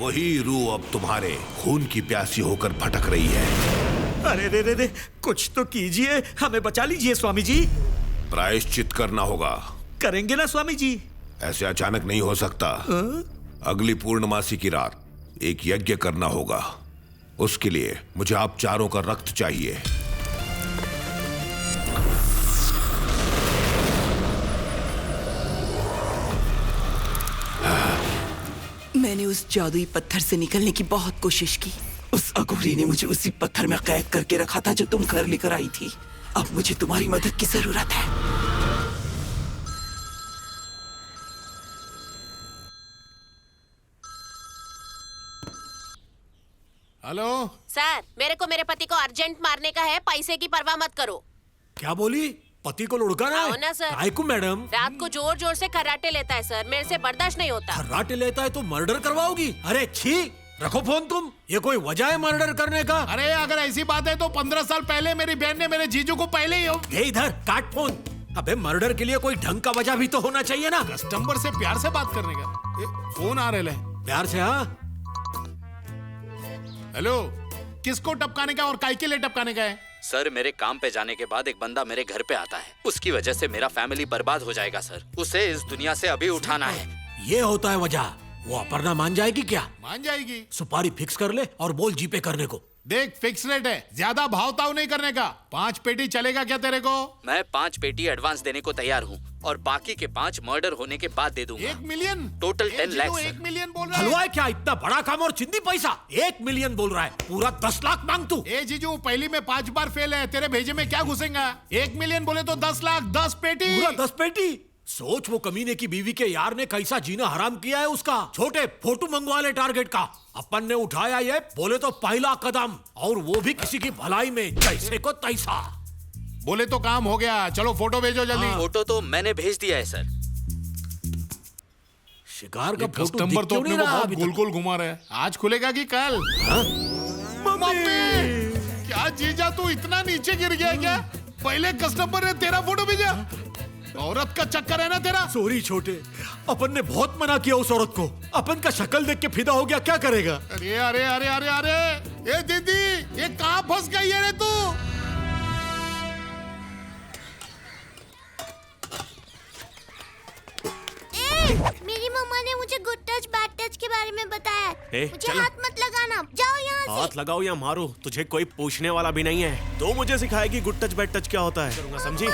Speaker 3: वही रूह अब तुम्हारे खून की प्यासी होकर भटक रही है।
Speaker 1: अरे रे रे रे, कुछ तो कीजिए, हमें बचा लीजिए स्वामी जी।
Speaker 3: प्रायश्चित करना होगा।
Speaker 1: करेंगे ना स्वामी जी?
Speaker 3: ऐसे अचानक नहीं हो सकता। अगली पूर्णमासी की रात एक यज्ञ करना होगा। उसके लिए मुझे आप चारों का रक्त चाहिए।
Speaker 13: मैंने उस जादुई पत्थर से निकलने की बहुत कोशिश की। उस अघोरी ने मुझे उसी पत्थर में कैद करके रखा था जो तुम घर लेकर आई थी। अब मुझे तुम्हारी मदद की जरूरत है।
Speaker 9: हेलो
Speaker 14: सर, मेरे को मेरे पति को अर्जेंट मारने का है, पैसे की परवाह मत करो।
Speaker 17: क्या बोली? पति को लुढ़काना
Speaker 14: आओ
Speaker 17: है?
Speaker 14: ना सर।
Speaker 17: काय को मैडम?
Speaker 14: रात को जोर जोर से खर्राटे लेता है सर, मेरे से बर्दाश्त नहीं होता।
Speaker 17: खर्राटे लेता है तो मर्डर करवाओगी? अरे छी, रखो फोन तुम। ये कोई वजह है मर्डर करने का?
Speaker 9: अरे अगर ऐसी बात है तो 15 साल पहले मेरी बहन ने मेरे जीजू को पहले ही
Speaker 17: ये इधर काट फोन। अबे मर्डर के लिए कोई ढंग का वजह भी तो होना चाहिए ना।
Speaker 9: कस्टमर से प्यार से बात करने का फोन आ रहे हैं।
Speaker 17: प्यार से? हाँ
Speaker 9: हेलो, किसको टपकाने का और काय के लिए टपकाने का है?
Speaker 7: सर, मेरे काम पे जाने के बाद एक बंदा मेरे घर पे आता है, उसकी वजह से मेरा फैमिली बर्बाद हो जाएगा सर। उसे इस दुनिया से अभी उठाना है।
Speaker 17: ये होता है वजह। वो अपर्णा मान जाएगी क्या?
Speaker 9: मान जाएगी।
Speaker 17: सुपारी फिक्स कर ले और बोल जीपे करने को।
Speaker 9: देख, फिक्स रेट है, ज्यादा भाव ताव नहीं करने का। 5 पेटी चलेगा क्या तेरे को?
Speaker 7: मैं 5 पेटी एडवांस देने को तैयार हूँ और बाकी के 5 मर्डर होने के बाद दे दूंगा।
Speaker 9: 1 मिलियन?
Speaker 7: टोटल 10 लाख।
Speaker 9: 1 मिलियन बोल रहा है?
Speaker 17: हलवा है क्या? इतना बड़ा काम और चिंदी पैसा? 1 मिलियन बोल रहा है, पूरा 10 लाख मांग तू।
Speaker 9: ए जीजू, पहली में 5 बार फेल है, तेरे भेजे में क्या घुसेगा? 1 मिलियन बोले तो 10 लाख, 10 पेटी।
Speaker 17: पूरा 10 पेटी? सोच, वो कमीने की बीवी के यार ने कैसा जीना हराम किया है उसका। छोटे फोटो मंगवा ले टारगेट का। अपन ने उठाया ये बोले तो पहला कदम, और वो भी किसी की भलाई में, जैसे को तैसा।
Speaker 9: बोले तो काम हो गया। चलो फोटो भेजो जल्दी।
Speaker 7: फोटो तो मैंने भेज दिया है सर।
Speaker 17: शिकार का फोटो
Speaker 9: कस्टमर
Speaker 17: दिख
Speaker 9: तो
Speaker 17: क्यों
Speaker 9: अपने
Speaker 17: नहीं
Speaker 9: को
Speaker 17: रहा
Speaker 9: बहुत
Speaker 17: अभी
Speaker 9: गोल
Speaker 17: तक?
Speaker 9: गोल घुमा रहे हैं। आज खुलेगा कि कल? मम्मी! क्या जीजा, तू इतना नीचे गिर गया क्या? पहले कस्टमर ने तेरा फोटो भेजा। औरत का चक्कर है ना तेरा।
Speaker 17: सॉरी छोटे, अपन ने बहुत मना किया उस औरत को। अपन का शक्ल देख के फिदा हो गया, क्या करेगा?
Speaker 9: अरे अरे अरे अरे अरे, ए दीदी, ये कहाँ फंस गई है रे तू?
Speaker 19: मुझे गुड टच बैड टच के बारे में बताया है।
Speaker 11: ए,
Speaker 19: मुझे
Speaker 11: चलो।
Speaker 19: हाथ मत लगाना, जाओ यहाँ से।
Speaker 11: हाथ लगाओ या मारो, तुझे कोई पूछने वाला भी नहीं है। तो मुझे सिखाएगी गुड टच बैड टच क्या होता है। करूंगा, समझी?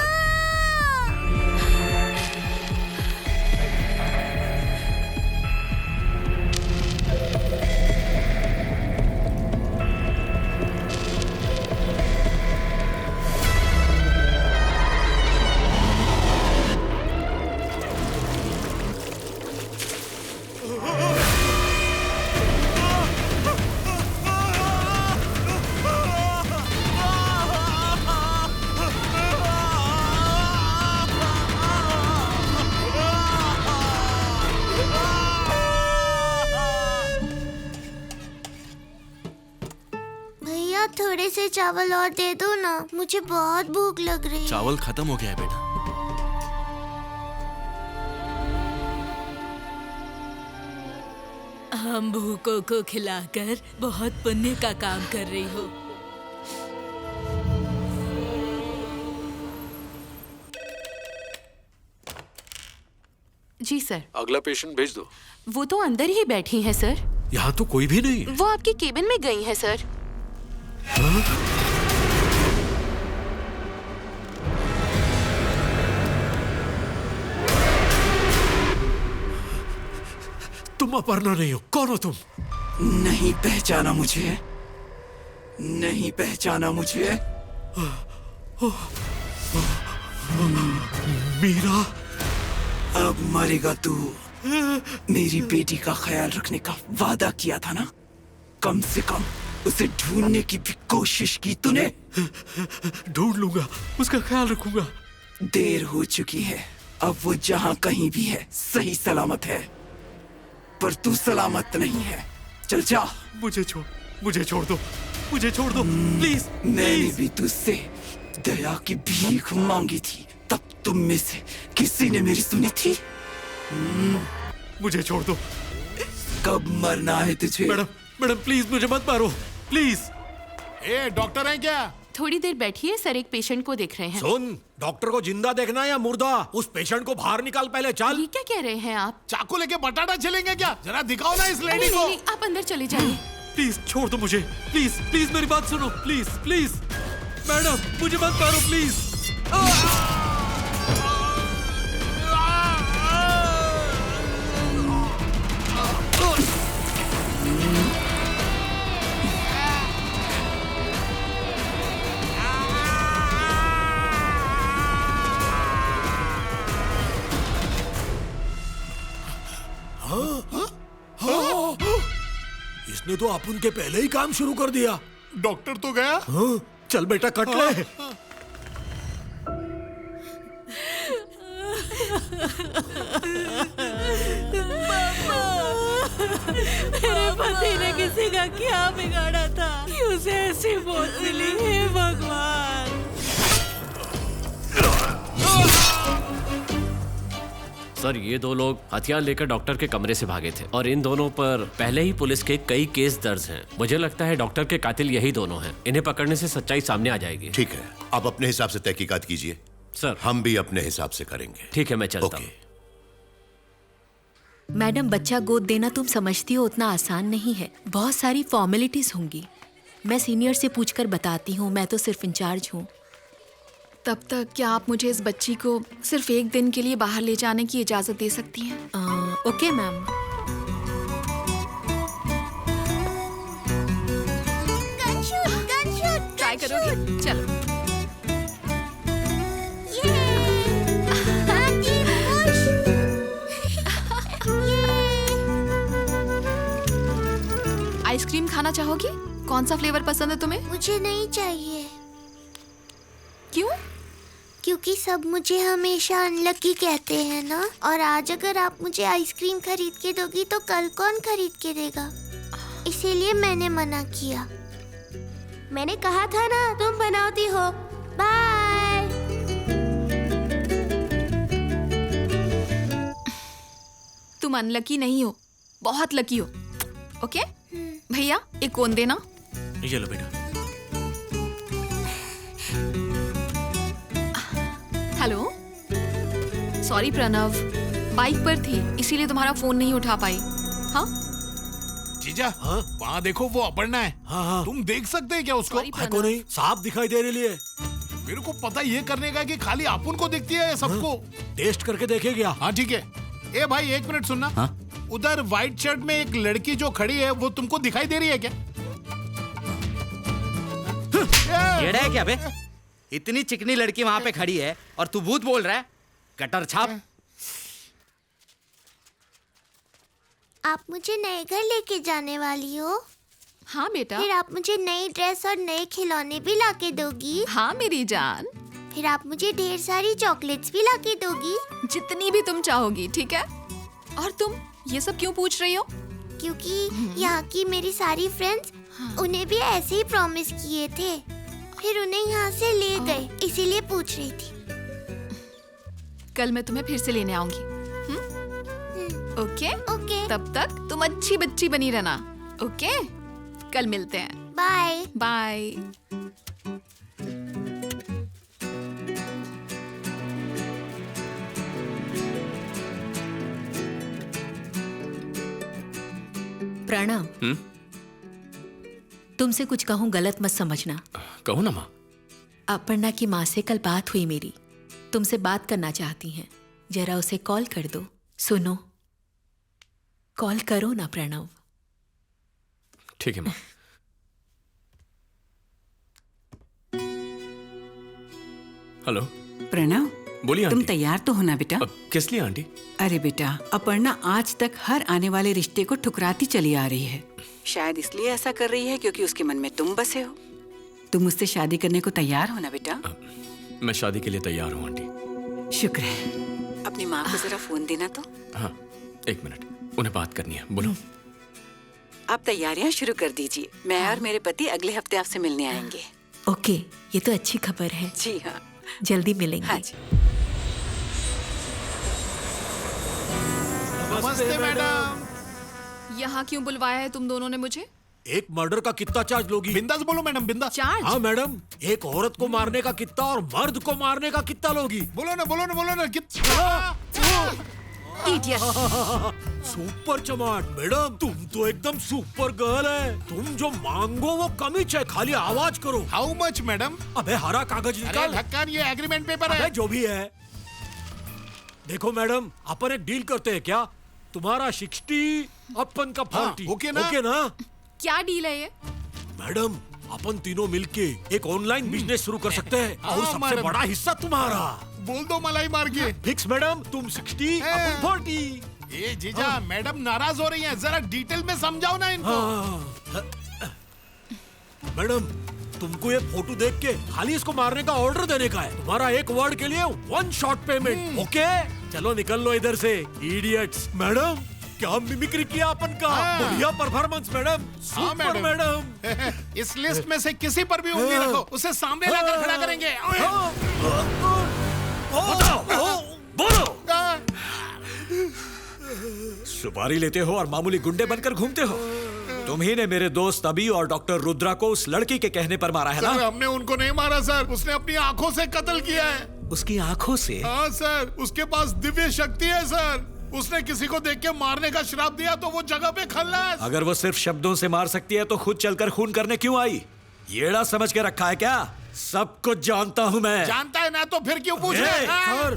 Speaker 19: भैया थोड़े से चावल और दे दो ना, मुझे बहुत भूख लग रही है।
Speaker 18: चावल खत्म हो गया है बेटा।
Speaker 21: हम भूखों को खिलाकर बहुत पुण्य का काम कर रही हो।
Speaker 8: जी सर।
Speaker 5: अगला पेशेंट भेज दो।
Speaker 8: वो तो अंदर ही बैठी हैं सर।
Speaker 5: यहाँ तो कोई भी नहीं है।
Speaker 8: वो आपकी केबिन में गई हैं सर।
Speaker 5: तुम अपर्णा नहीं हो, कौन हो तुम?
Speaker 6: नहीं पहचाना मुझे? नहीं पहचाना मुझे?
Speaker 5: मीरा,
Speaker 6: अब मरेगा तू। मेरी बेटी का ख्याल रखने का वादा किया था ना, कम से कम उसे ढूंढने की भी कोशिश की तूने।
Speaker 5: ढूंढ लूंगा, उसका ख्याल रखूंगा।
Speaker 6: देर हो चुकी है, अब वो जहां कहीं भी है सही सलामत है, पर तू सलामत नहीं है। चल जा।
Speaker 5: मुझे छोड़ दो, मुझे छोड़ दो, प्लीज।
Speaker 6: मैंने भी तुझसे दया की भीख मांगी थी, तब तुम में से किसी ने मेरी सुनी थी?
Speaker 5: मुझे छोड़ दो।
Speaker 6: कब मरना है तुझे?
Speaker 5: मैडम प्लीज मुझे मत मारो, प्लीज।
Speaker 9: ए, डॉक्टर है क्या?
Speaker 8: थोड़ी देर बैठिए सर, एक पेशेंट को देख रहे हैं।
Speaker 17: सुन, डॉक्टर को जिंदा देखना है या मुर्दा? उस पेशेंट को बाहर निकाल पहले, चल।
Speaker 8: ये क्या कह रहे हैं आप?
Speaker 9: चाकू लेके बटाटा चलेंगे क्या? जरा दिखाओ ना इस लेडी को।
Speaker 8: नहीं, आप अंदर चले जाइए।
Speaker 5: प्लीज छोड़ दो मुझे, प्लीज प्लीज मेरी बात सुनो, प्लीज प्लीज। मैडम मुझे मत मारो, प्लीज।
Speaker 17: इसने तो अपन के पहले ही काम शुरू कर दिया।
Speaker 9: डॉक्टर तो गया।
Speaker 17: हाँ, चल बेटा कट ले।
Speaker 21: मेरे पति ने किसी का क्या बिगाड़ा था कि उसे ऐसी मौत मिली? हे भगवान।
Speaker 12: सर, ये दो लोग हथियार लेकर डॉक्टर के कमरे से भागे थे और इन दोनों पर पहले ही पुलिस के कई केस दर्ज हैं। मुझे लगता है डॉक्टर के कातिल यही दोनों हैं। इन्हें पकड़ने से सच्चाई सामने आ जाएगी।
Speaker 3: ठीक है, आप अपने हिसाब से तहकीकात कीजिए
Speaker 12: सर।
Speaker 3: हम भी अपने हिसाब से करेंगे।
Speaker 12: ठीक है, मैं चलता हूँ।
Speaker 22: मैडम, बच्चा गोद देना तुम समझती हो उतना आसान नहीं है, बहुत सारी फॉर्मेलिटीज होंगी। मैं सीनियर से पूछकर बताती हूँ, मैं तो सिर्फ इंचार्ज हूँ।
Speaker 4: तब तक क्या आप मुझे इस बच्ची को सिर्फ एक दिन के लिए बाहर ले जाने की इजाजत दे सकती हैं?
Speaker 22: Okay ma'am.
Speaker 4: ट्राई करोगे? चलो। आइसक्रीम खाना चाहोगी? कौन सा फ्लेवर पसंद है तुम्हें?
Speaker 19: मुझे नहीं चाहिए।
Speaker 4: क्यों?
Speaker 19: क्योंकि सब मुझे हमेशा अनलकी कहते हैं ना, और आज अगर आप मुझे आइसक्रीम खरीद के दोगी तो कल कौन खरीद के देगा? इसीलिए मैंने मना किया। मैंने कहा था ना तुम बनाती हो। बाय।
Speaker 4: तुम अनलकी नहीं हो, बहुत लकी हो। ओके? भैया एक कोन देना।
Speaker 11: ये लो बेटा।
Speaker 4: हेलो, सॉरी प्रणव, बाइक पर थी, इसीलिए तुम्हारा फोन नहीं उठा पाई। हाँ
Speaker 9: जीजा, वहाँ देखो वो अपर्णा है।
Speaker 17: हाँ।
Speaker 9: तुम देख सकते हैं क्या उसको?
Speaker 17: को नहीं, साफ दिखाई दे रही है।
Speaker 9: मेरे को पता ये करने का कि खाली अपन को दिखती है सबको।
Speaker 17: टेस्ट करके देखे क्या?
Speaker 9: हाँ ठीक है। ए भाई एक मिनट सुनना।
Speaker 7: हाँ?
Speaker 9: उधर व्हाइट शर्ट में एक लड़की जो खड़ी है वो तुमको दिखाई दे रही है क्या?
Speaker 7: येड़ा है क्या बे? इतनी चिकनी लड़की वहां पे खड़ी है और तू भूत बोल रहा है? कटर छाप।
Speaker 19: आप मुझे नए घर लेके जाने वाली हो?
Speaker 4: हाँ बेटा।
Speaker 19: फिर आप मुझे नई ड्रेस और नए खिलौने भी लाके दोगी?
Speaker 4: हाँ मेरी जान।
Speaker 19: फिर आप मुझे ढेर सारी चॉकलेट्स भी लाके दोगी?
Speaker 4: जितनी भी तुम चाहोगी, ठीक है? और तुम ये सब क्यों पूछ रही हो?
Speaker 19: क्योंकि यहाँ की मेरी सारी फ्रेंड्स उन्हें भी ऐसे ही प्रॉमिस किए थे, फिर उन्हें यहाँ से ले गए, इसीलिए पूछ रही थी।
Speaker 4: कल मैं तुम्हें फिर से लेने आऊंगी। ओके?
Speaker 19: ओके।
Speaker 4: तब तक तुम अच्छी बच्ची बनी रहना। ओके? कल मिलते हैं।
Speaker 19: बाय।
Speaker 4: बाय।
Speaker 22: प्रणाम। तुमसे कुछ कहूं, गलत मत समझना।
Speaker 12: कहो ना माँ।
Speaker 22: अपर्णा की माँ से कल बात हुई मेरी, तुमसे बात करना चाहती हैं। जरा उसे कॉल कर दो। सुनो, कॉल करो ना प्रणव।
Speaker 12: ठीक है माँ। हेलो
Speaker 10: प्रणव,
Speaker 12: बोलिए
Speaker 10: तुम
Speaker 12: आंटी।
Speaker 10: तैयार तो होना बेटा?
Speaker 12: किस लिए आंटी?
Speaker 10: अरे बेटा, अपर्णा आज तक हर आने वाले रिश्ते को ठुकराती चली आ रही है। शायद इसलिए ऐसा कर रही है क्योंकि उसके मन में तुम बसे हो। तुम मुझसे शादी करने को तैयार हो ना बेटा?
Speaker 12: मैं शादी के लिए तैयार हूँ आंटी।
Speaker 10: शुक्र है। अपनी माँ को जरा फोन देना तो।
Speaker 12: हाँ, एक मिनट, उन्हें बात करनी है। बोलो।
Speaker 10: आप तैयारियां शुरू कर दीजिए। मैं और मेरे पति अगले हफ्ते आपसे मिलने आएंगे।
Speaker 22: ओके, ये तो अच्छी खबर है।
Speaker 10: जी हाँ,
Speaker 22: जल्दी मिलेंगे।
Speaker 10: हाँ जी।
Speaker 9: नमस्ते मैडम।
Speaker 4: यहाँ क्यों बुलवाया है तुम दोनों ने मुझे?
Speaker 17: एक मर्डर का कितना चार्ज लोगी?
Speaker 9: बिंदास बोलो मैडम, बिंदास।
Speaker 4: चार्ज?
Speaker 17: हाँ मैडम, एक औरत को मारने का कितना और मर्द को मारने का कितना लोगी?
Speaker 9: बोलो ना, बोलो ना, बोलो ना। कितना?
Speaker 17: सुपर चमाट मैडम, तुम तो एकदम सुपर गर्ल है। तुम जो मांगो वो कमी है, खाली आवाज करो।
Speaker 9: How much madam?
Speaker 17: अबे हरा कागज निकाल।
Speaker 9: ढक्कन, ये एग्रीमेंट पेपर है।
Speaker 17: जो भी है। देखो मैडम, अपन एक डील करते हैं क्या? तुम्हारा 60, अपन का 40।
Speaker 9: ओके ना?
Speaker 17: ओके ना?
Speaker 4: क्या डील है ये?
Speaker 17: मैडम, अपन तीनों मिलके एक ऑनलाइन बिजनेस शुरू कर सकते हैं और सबसे बड़ा हिस्सा तुम्हारा।
Speaker 9: बोल दो मलाई मार के।
Speaker 17: फिक्स मैडम, तुम 60, अपन 40।
Speaker 9: ए जीजा, मैडम नाराज हो रही हैं, जरा डिटेल में समझाओ ना इनको।
Speaker 17: मैडम, तुमको ये फोटो देख के खाली इसको मारने का ऑर्डर देने का है। तुम्हारा एक वर्ड के लिए 1 शॉट पेमेंट। ओके, चलो निकल लो इधर से इडियट्स। मैडम, क्या मिमिक्री किया अपन का? बढ़िया परफॉर्मेंस मैडम, सुपर मैडम।
Speaker 9: इस लिस्ट में से किसी पर भी उंगली रखो, उसे सामने लाकर खड़ा करेंगे।
Speaker 1: बोलो। सुपारी लेते हो और मामूली गुंडे बनकर घूमते हो। तुम ही ने मेरे दोस्त अभी और डॉक्टर रुद्रा को उस लड़की के कहने पर मारा है ना?
Speaker 9: सर, हमने उनको नहीं मारा सर, उसने अपनी आंखों से कत्ल किया है।
Speaker 1: उसकी आंखों से?
Speaker 9: हाँ सर, उसके पास दिव्य शक्ति है सर। उसने किसी को देख के मारने का श्राप दिया तो वो जगह पे खल्लास।
Speaker 1: अगर वो सिर्फ शब्दों से मार सकती है तो खुद चलकर खून करने क्यों आई? येड़ा समझ के रखा है क्या? सब कुछ जानता हूँ मैं।
Speaker 9: जानता है ना तो फिर क्यों पूछ रहे?
Speaker 17: सर,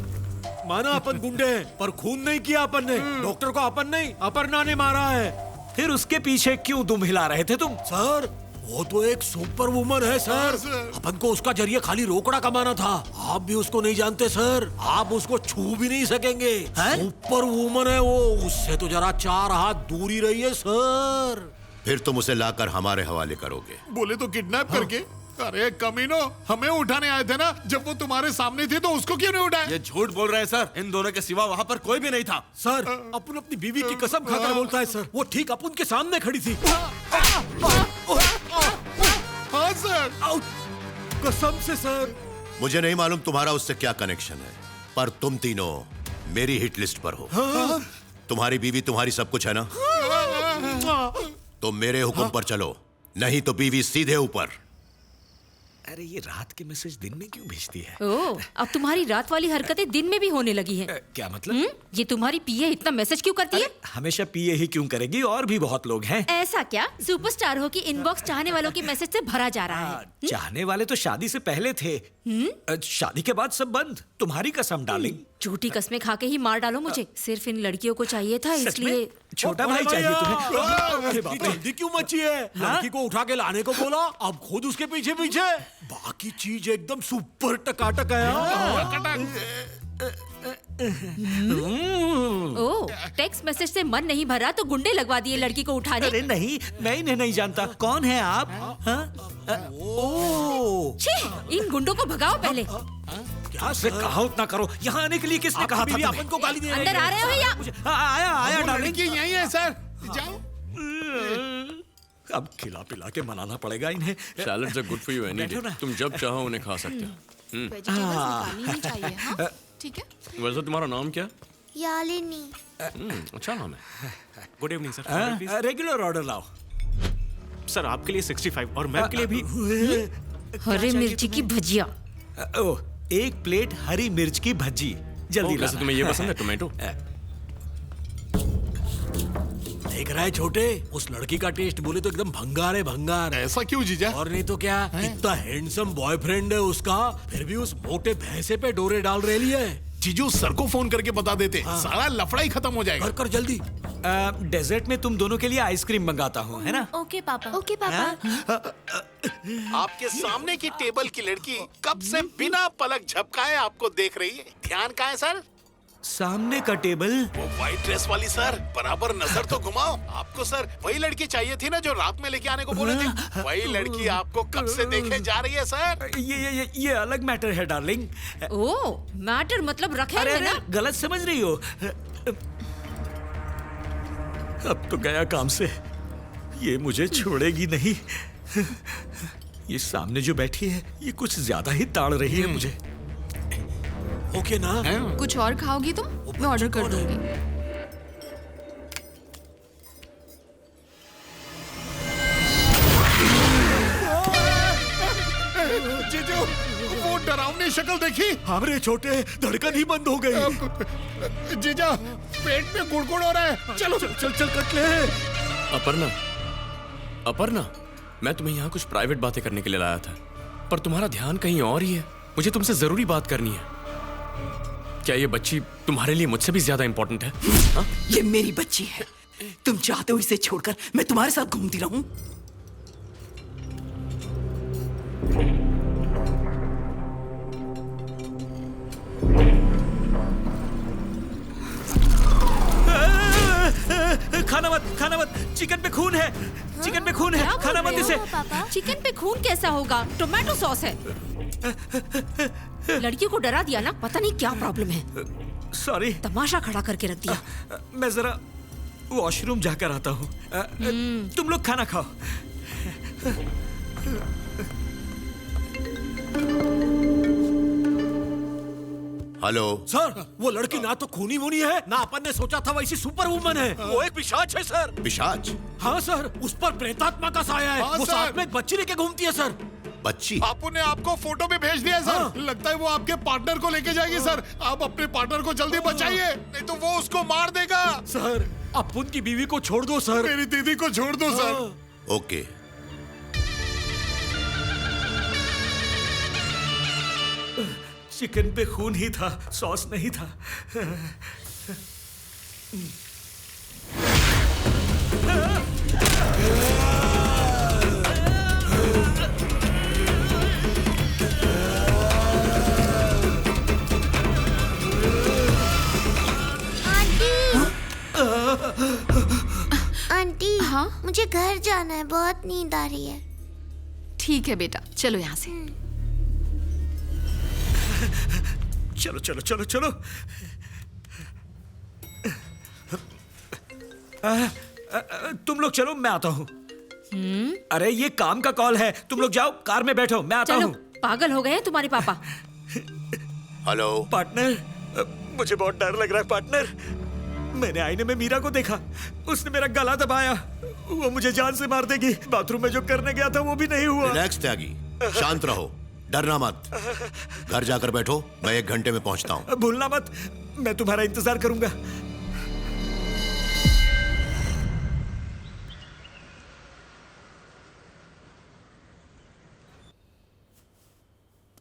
Speaker 17: माना अपन गुंडे हैं, पर खून नहीं किया अपन ने। डॉक्टर को अपन नहीं, अपर्णा ने मारा है।
Speaker 1: फिर उसके पीछे क्यों दुम हिला रहे थे तुम?
Speaker 17: सर, वो तो एक सुपर वुमन है सर। अपन को उसका जरिए खाली रोकड़ा कमाना था। आप भी उसको नहीं जानते सर, आप उसको छू भी नहीं सकेंगे। सुपर वुमन है वो, उससे तो जरा 4 हाथ दूरी रहिए सर।
Speaker 3: फिर तुम उसे लाकर हमारे हवाले करोगे?
Speaker 9: बोले तो किडनैप करके। अरे कमीनो, हमें उठाने आए थे ना? जब वो तुम्हारे सामने थी तो उसको क्यों नहीं उठाया?
Speaker 18: ये झूठ बोल रहे हैं सर, इन दोनों के सिवा वहाँ पर कोई भी नहीं था।
Speaker 17: सर, अपन अपनी बीवी की कसम खाकर बोलता है सर, वो ठीक अपन के सामने खड़ी थी।
Speaker 9: हाँ सर,
Speaker 17: कसम से सर।
Speaker 3: मुझे नहीं मालूम तुम्हारा उससे क्या कनेक्शन है, पर तुम तीनों मेरी हिट लिस्ट पर हो। तुम्हारी बीवी तुम्हारी सब कुछ है ना? तुम मेरे हुक्म पर चलो, नहीं तो बीवी सीधे ऊपर।
Speaker 1: अरे ये रात के मैसेज दिन में क्यों भेजती है?
Speaker 21: ओह, अब तुम्हारी रात वाली हरकतें दिन में भी होने लगी हैं।
Speaker 1: क्या मतलब?
Speaker 21: ये तुम्हारी पीए इतना मैसेज क्यों करती है?
Speaker 1: हमेशा पीए ही क्यों करेगी? और भी बहुत लोग हैं।
Speaker 21: ऐसा क्या? सुपरस्टार हो कि इनबॉक्स चाहने वालों के मैसेज से भरा जा रहा है।
Speaker 1: चाहने वाले तो शादी से पहले थे, शादी के बाद सब बंद। तुम्हारी कसम डार्लिंग।
Speaker 21: झूठी कसमें खा के ही मार डालो मुझे। सिर्फ इन लड़कियों को चाहिए था, इसलिए।
Speaker 1: छोटा भाई चाहिए तुम्हें?
Speaker 17: अरे बाप रे, जल्दी क्यों मची है? लड़की को उठा के लाने को बोला, अब खुद उसके पीछे पीछे। बाकी चीज एकदम सुपर टकाटक है।
Speaker 21: ओह, टेक्स्ट मैसेज से मन नहीं भरा तो गुंडे लगवा दिए लड़की को उठाने।
Speaker 1: अरे नहीं, मैं इन्हें नहीं जानता। कौन है आप?
Speaker 21: छी, इन गुंडों को भगाओ पहले।
Speaker 1: क्या से कहा उतना करो। यहाँ आने के लिए किसने कहा था?
Speaker 17: अपन को गाली दे रही है।
Speaker 21: अंदर आ रहे हो भैया?
Speaker 1: आया डार्लिंग।
Speaker 9: लड़की यही है सर, जाओ।
Speaker 1: अब खिला पिला के मनाना पड़ेगा इन्हें।
Speaker 12: Salads are good for you any day. तुम जब चाहो उन्हें खा सकते हो।
Speaker 4: ठीक है।
Speaker 12: वैसे तुम्हारा नाम क्या?
Speaker 19: यालिनी।
Speaker 12: अच्छा नाम है।
Speaker 11: Good evening sir.
Speaker 1: Regular order लाओ।
Speaker 11: सर आपके लिए 65 और मैम के लिए भी।
Speaker 21: हरी मिर्ची की भजिया।
Speaker 1: ओह, 1 प्लेट हरी मिर्च की भजी जल्दी।
Speaker 12: वैसे तुम्हें ये पसंद है टोमेटो?
Speaker 17: देख रहा है छोटे, उस लड़की का टेस्ट बोले तो एकदम भंगार है, भंगार।
Speaker 9: ऐसा क्यों जीजा?
Speaker 17: और नहीं तो क्या, इतना हैंडसम बॉयफ्रेंड है उसका, फिर भी उस मोटे भैंसे पे डोरे डाल रही है।
Speaker 9: जीजू सर को फोन करके बता देते, सारा लफड़ा ही खत्म हो जाएगा।
Speaker 17: कर जल्दी।
Speaker 1: डेजर्ट में तुम दोनों के लिए आइसक्रीम मंगाता हूँ, है ना?
Speaker 20: ओके पापा।
Speaker 19: ओके पापा।
Speaker 9: आपके सामने की टेबल की लड़की कब से बिना पलक झपकाए आपको देख रही है। ध्यान कहाँ है सर?
Speaker 1: सामने का टेबल।
Speaker 9: वो व्हाइट ड्रेस वाली सर, बराबर नजर तो घुमाओ। आपको सर वही लड़की चाहिए थी ना जो रात में लेके आने को बोले थे। वही लड़की आपको कब से देखे जा रही है सर।
Speaker 1: ये अलग मैटर है डार्लिंग।
Speaker 21: ओह, मैटर मतलब रखे
Speaker 1: अरे
Speaker 21: है ना?
Speaker 1: गलत समझ रही हो। अब तो गया काम से। ये मुझे छोड़ेगी नहीं। ये सामने जो बैठी है, ये कुछ ज्यादा ही ताड़ रही है मुझे।
Speaker 17: ओके ना?
Speaker 4: कुछ और खाओगी तुम? मैं ऑर्डर कर दूंगी।
Speaker 9: जीजू, वो डरावनी शक्ल देखी?
Speaker 17: हमरे छोटे, धड़कन ही बंद हो गई।
Speaker 9: जीजा, पेट में गुड़गुड़ हो रहा है। चलो
Speaker 17: चल कट ले।
Speaker 12: अपर्णा, मैं तुम्हें यहाँ कुछ प्राइवेट बातें करने के लिए लाया था, पर तुम्हारा ध्यान कहीं और ही है। मुझे तुमसे जरूरी बात करनी है। क्या ये बच्ची तुम्हारे लिए मुझसे भी ज्यादा इंपॉर्टेंट है? हा?
Speaker 13: ये मेरी बच्ची है। तुम चाहते हो इसे छोड़कर मैं तुम्हारे साथ घूमती रहूं?
Speaker 1: खाना मत। चिकन पे खून है। चिकन पे खून है। खाना मत इसे।
Speaker 21: चिकन पे खून कैसा होगा? टोमेटो सॉस है। लड़की को डरा दिया ना, पता नहीं क्या प्रॉब्लम है।
Speaker 1: सॉरी।
Speaker 21: तमाशा खड़ा करके रख दिया।
Speaker 1: मैं जरा वॉशरूम जाकर आता हूँ। तुम लोग खाना खाओ।
Speaker 3: हेलो
Speaker 17: सर, वो लड़की ना तो खूनी वूनी है, ना अपन ने सोचा था वैसी सुपर वुमन है। वो एक पिशाच है सर।
Speaker 3: पिशाच?
Speaker 17: हाँ सर, उस पर प्रेतात्मा का साया है। वो साथ में एक बच्ची लेके घूमती है सर।
Speaker 3: बच्ची?
Speaker 9: बापू ने आपको फोटो भी भेज दिया है सर। लगता है वो आपके पार्टनर को लेके जाएगी सर। आप अपने पार्टनर को जल्दी बचाइए, नहीं तो वो उसको मार देगा।
Speaker 17: सर, अपुन की बीवी को छोड़ दो सर।
Speaker 9: मेरी दीदी को छोड़ दो सर।
Speaker 3: ओके।
Speaker 1: चिकन पे खून ही था, सॉस नहीं था।
Speaker 19: आंटी, हाँ? मुझे घर जाना है, बहुत नींद आ रही है।
Speaker 4: ठीक है बेटा, चलो यहाँ से।
Speaker 1: चलो चलो चलो चलो। तुम लोग चलो, मैं आता हूँ। अरे ये काम का कॉल है, तुम लोग जाओ, कार में बैठो, मैं आता हूँ।
Speaker 21: पागल हो गए हैं तुम्हारे पापा।
Speaker 3: हेलो
Speaker 1: पार्टनर, मुझे बहुत डर लग रहा है पार्टनर। मैंने आईने में मीरा को देखा, उसने मेरा गला दबाया। वो मुझे जान से मार देगी। बाथरूम में जो करने गया था वो भी नहीं हुआ।
Speaker 3: रिलैक्स त्यागी, शांत रहो, डरना मत। घर जाकर बैठो, मैं 1 घंटे में पहुंचता हूं।
Speaker 1: भूलना मत, मैं तुम्हारा इंतजार करूंगा।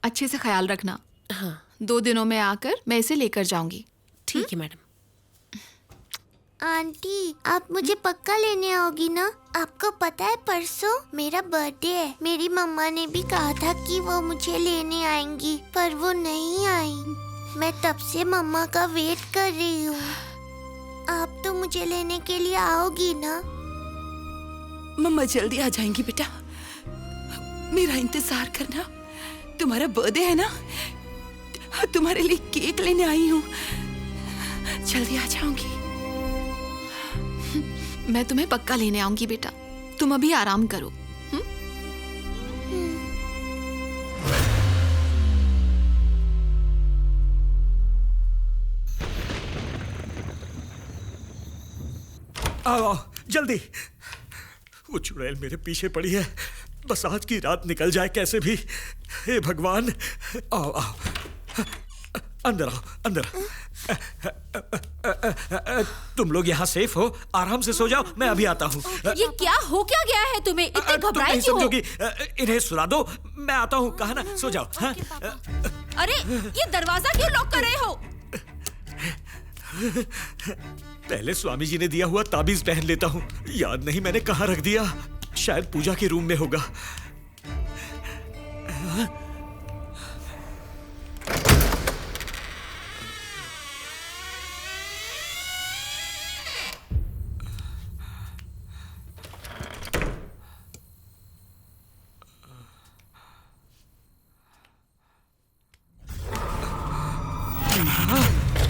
Speaker 4: अच्छे से ख्याल रखना। हाँ। 2 दिनों में आकर मैं इसे लेकर जाऊंगी।
Speaker 14: ठीक है मैडम।
Speaker 19: आंटी, आप मुझे पक्का लेने आओगी ना? आपको पता है परसों मेरा बर्थडे है। मेरी मम्मा ने भी कहा था कि वो मुझे लेने आएंगी, पर वो नहीं आई। मैं तब से मम्मा का वेट कर रही हूँ। आप तो मुझे लेने के लिए आओगी ना?
Speaker 13: मम्मा जल्दी आ जाएंगी बेटा, मेरा इंतजार करना। तुम्हारा बर्थडे है ना, तुम्हारे लिए केक लेने आई हूँ, जल्दी आ जाऊंगी।
Speaker 4: मैं तुम्हें पक्का लेने आऊंगी बेटा, तुम अभी आराम करो।
Speaker 1: आओ जल्दी। वो चुड़ैल मेरे पीछे पड़ी है, बस आज की रात निकल जाए कैसे भी। हे भगवान, आओ आओ, अंदर आओ, अंदर। तुम लोग यहाँ सेफ हो, आराम से सो जाओ, मैं अभी आता हूँ।
Speaker 21: ये क्या हो क्या गया है तुम्हें? इतने घबराए क्यों हो?
Speaker 1: इन्हें सुला दो, मैं आता हूँ। कहा ना, सो जाओ। हाँ?
Speaker 21: अरे ये दरवाजा क्यों लॉक कर रहे हो?
Speaker 1: पहले स्वामी जी ने दिया हुआ ताबीज पहन लेता हूँ। याद नहीं मैंने कहाँ रख दिया, शायद पूजा के रूम में होगा।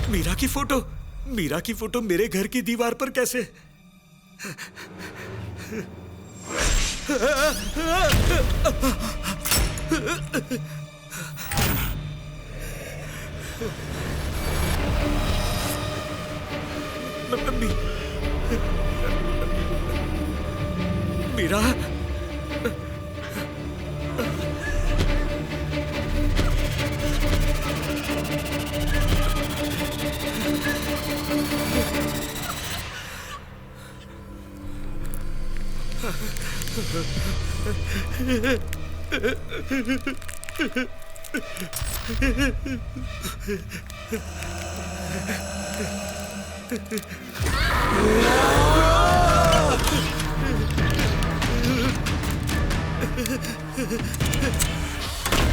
Speaker 1: मीरा की फोटो, मीरा की फोटो मेरे घर की दीवार पर कैसे? मीरा,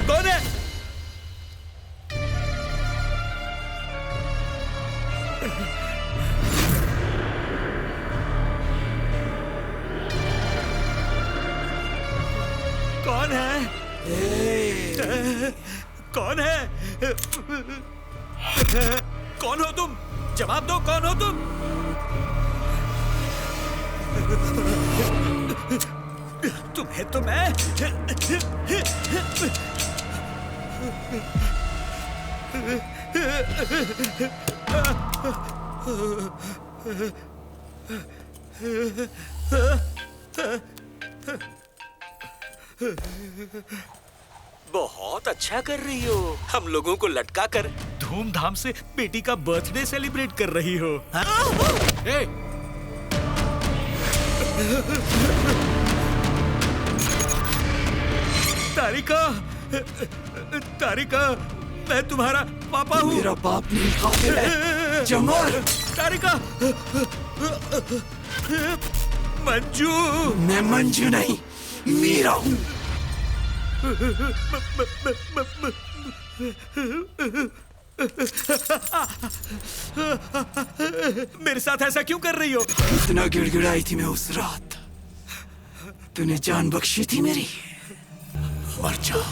Speaker 1: कौन है? कौन है? कौन है? कौन हो तुम? जवाब दो, कौन हो तुम? तुम्हें तो मैं बहुत अच्छा कर रही हो। हम लोगों को लटका कर धूमधाम से बेटी का बर्थडे सेलिब्रेट कर रही हो। तारिका, तारिका, मैं तुम्हारा पापा हूँ।
Speaker 6: मेरा बाप नहीं, कातिल है। जमाल।
Speaker 1: तारिका, मंजू।
Speaker 6: मैं मंजू नहीं, मीरा हूँ।
Speaker 1: मेरे साथ ऐसा क्यों कर रही हो?
Speaker 6: इतना गिड़गिड़ाई थी मैं उस रात, तूने जान बख्शी थी मेरी। मर जा।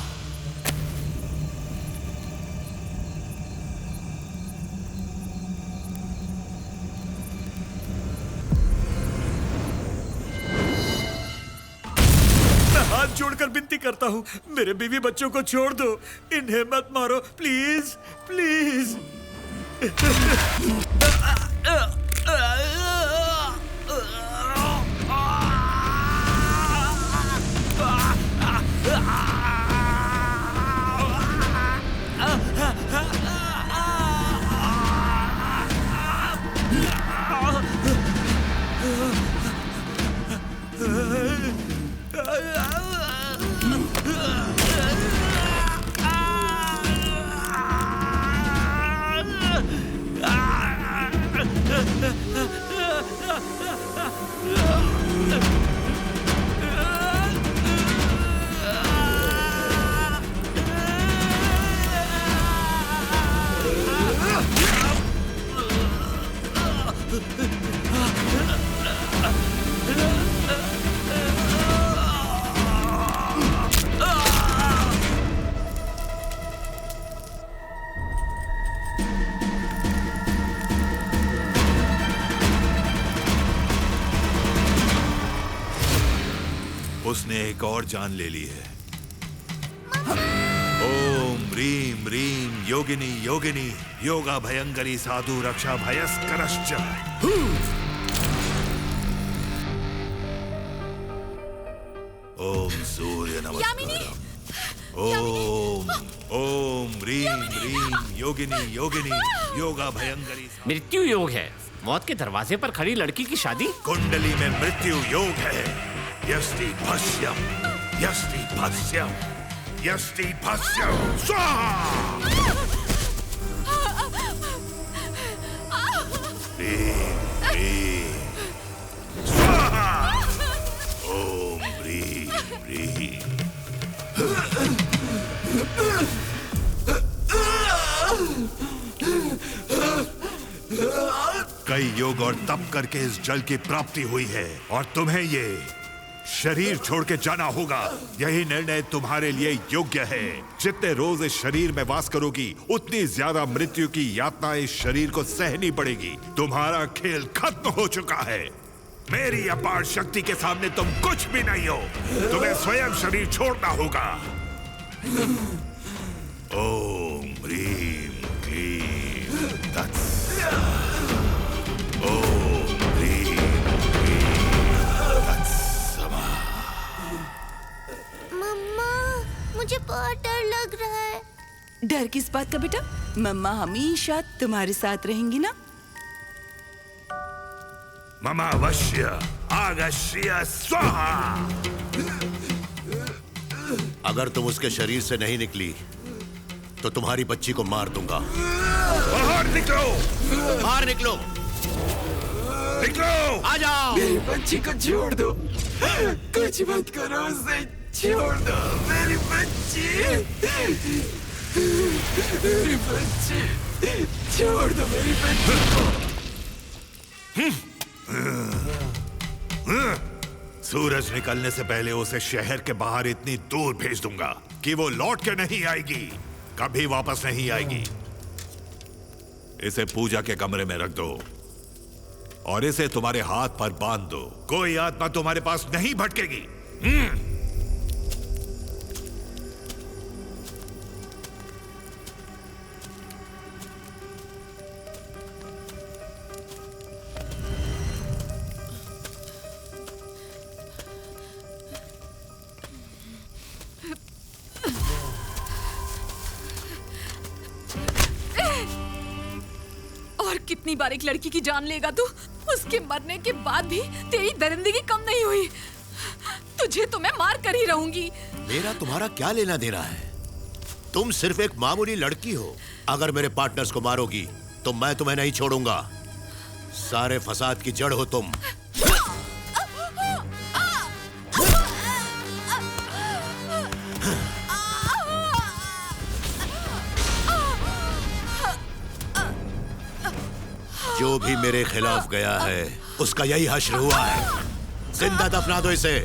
Speaker 1: हाथ जोड़कर विनती करता हूँ, मेरे बीवी बच्चों को छोड़ दो, इन्हें मत मारो, प्लीज प्लीज।
Speaker 15: एक और जान ले ली है। ओम ह्रीम ह्रीम योगिनी योगिनी योगा भयंकरी साधु रक्षा भयस्करश्च। ओम सूर्य नमस्कारम। ओम ओम ह्रीम ह्रीम योगिनी योगिनी योगा भयंकरी।
Speaker 12: मृत्यु योग है। मौत के दरवाजे पर खड़ी लड़की की शादी।
Speaker 15: कुंडली में मृत्यु योग है। यष्टि भस्यम यष्टि भस्यम यष्टि भस्यम स्वाहा। ह्रीम ह्रीम स्वाहा। ओम ह्रीम ह्रीम। कई योग और तप करके इस जल की प्राप्ति हुई है और तुम्हें ये शरीर छोड़ के जाना होगा। यही निर्णय तुम्हारे लिए योग्य है। जितने रोज इस शरीर में वास करोगी उतनी ज्यादा मृत्यु की यातना इस शरीर को सहनी पड़ेगी। तुम्हारा खेल खत्म हो चुका है। मेरी अपार शक्ति के सामने तुम कुछ भी नहीं हो। तुम्हें स्वयं शरीर छोड़ना होगा। ओम ह्रीम क्लीम तत्स। ओम ह्रीम क्लीम तत्समा।
Speaker 19: मम्मा, मुझे बहुत डर लग रहा है।
Speaker 13: डर किस बात का बेटा? मम्मा हमेशा तुम्हारे साथ रहेंगी ना।
Speaker 15: ममा वश्य आगश्य स्वाहा।
Speaker 3: अगर तुम उसके शरीर से नहीं निकली तो तुम्हारी बच्ची को मार दूंगा।
Speaker 15: बाहर निकलो।
Speaker 3: बाहर निकलो।
Speaker 15: निकलो।
Speaker 3: आ जाओ।
Speaker 6: मेरी बच्ची को छोड़ दो। कुछ मत करो, उसे छोड़ दो। मेरी बच्ची, मेरी बच्ची, छोड़ दो मेरी बच्ची को।
Speaker 15: सूरज निकलने से पहले उसे शहर के बाहर इतनी दूर भेज दूंगा कि वो लौट के नहीं आएगी, कभी वापस नहीं आएगी। इसे पूजा के कमरे में रख दो और इसे तुम्हारे हाथ पर बांध दो। कोई आत्मा तुम्हारे पास नहीं भटकेगी।
Speaker 16: और कितनी बार एक लड़की की जान लेगा तू? उसके मरने के बाद भी तेरी दरिंदगी कम नहीं हुई। तुझे तो मैं मार कर ही रहूंगी।
Speaker 3: मेरा तुम्हारा क्या लेना देना है? तुम सिर्फ एक मामूली लड़की हो। अगर मेरे पार्टनर्स को मारोगी तो मैं तुम्हें नहीं छोड़ूंगा। सारे फसाद की जड़ हो तुम। जो भी मेरे खिलाफ गया है उसका यही हश्र हुआ है। जिंदा दफना दो इसे।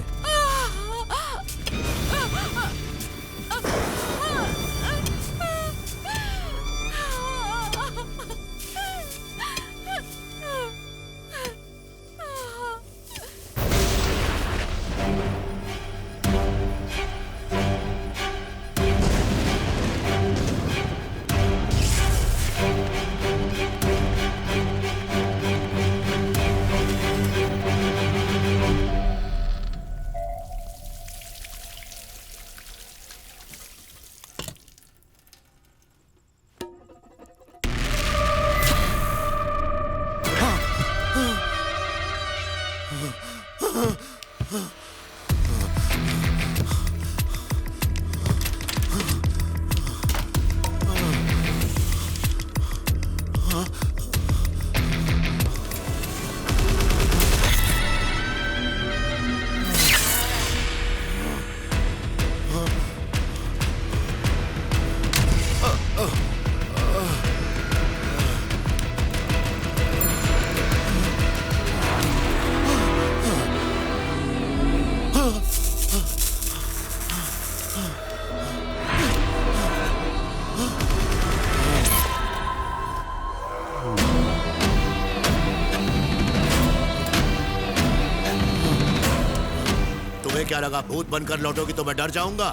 Speaker 3: क्या लगा भूत बनकर लौटोगी तो मैं डर जाऊंगा?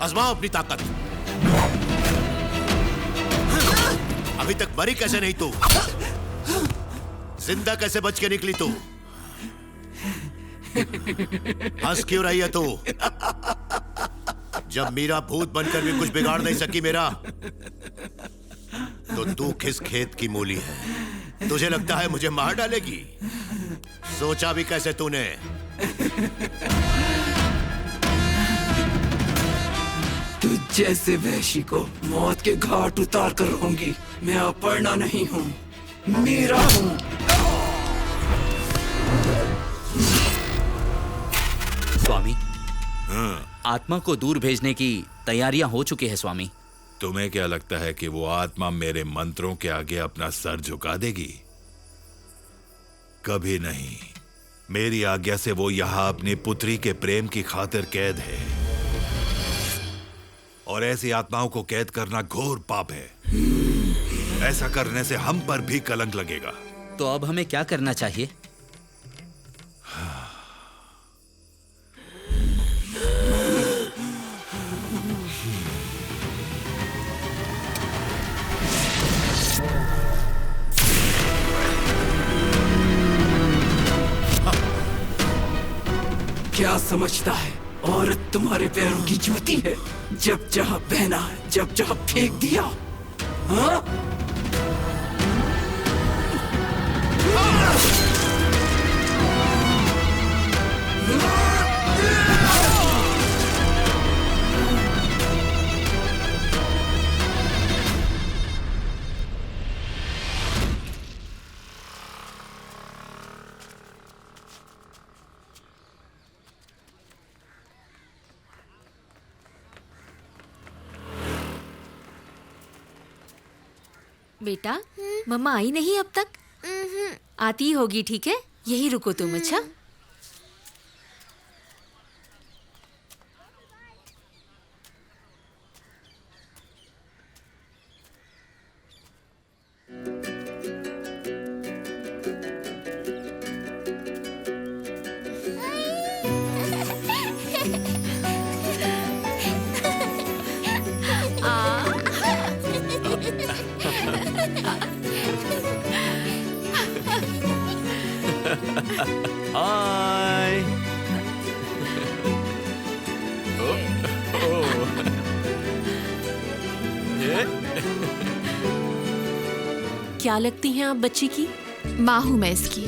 Speaker 3: आजमाओ अपनी ताकत। अभी तक मरी कैसे नहीं तू? जिंदा कैसे बच के निकली तू? हंस क्यों रही है तू? जब मीरा भूत बनकर भी कुछ बिगाड़ नहीं सकी मेरा, तो तू किस खेत की मूली है? तुझे लगता है मुझे मार डालेगी? सोचा भी कैसे तूने?
Speaker 6: तू जैसे वहशी को मौत के घाट उतार कर रहूंगी। मैं अपर्णा नहीं हूँ, मीरा हूँ।
Speaker 7: स्वामी, आत्मा को दूर भेजने की तैयारियां हो चुकी है स्वामी।
Speaker 15: तुम्हें क्या लगता है कि वो आत्मा मेरे मंत्रों के आगे अपना सर झुका देगी? कभी नहीं। मेरी आज्ञा से वो यहां अपनी पुत्री के प्रेम की खातिर कैद है, और ऐसी आत्माओं को कैद करना घोर पाप है। ऐसा करने से हम पर भी कलंक लगेगा।
Speaker 7: तो अब हमें क्या करना चाहिए?
Speaker 6: क्या समझता है औरत तुम्हारे पैरों की जूती है? जब जहां पहना है, जब जहां फेंक दिया। हाँ?
Speaker 22: बेटा, मम्मा आई नहीं अब तक? आती होगी, ठीक है? यही रुको तुम। अच्छा,
Speaker 11: हाय।
Speaker 14: क्या लगती हैं आप बच्ची की?
Speaker 4: माँ हूँ मैं इसकी।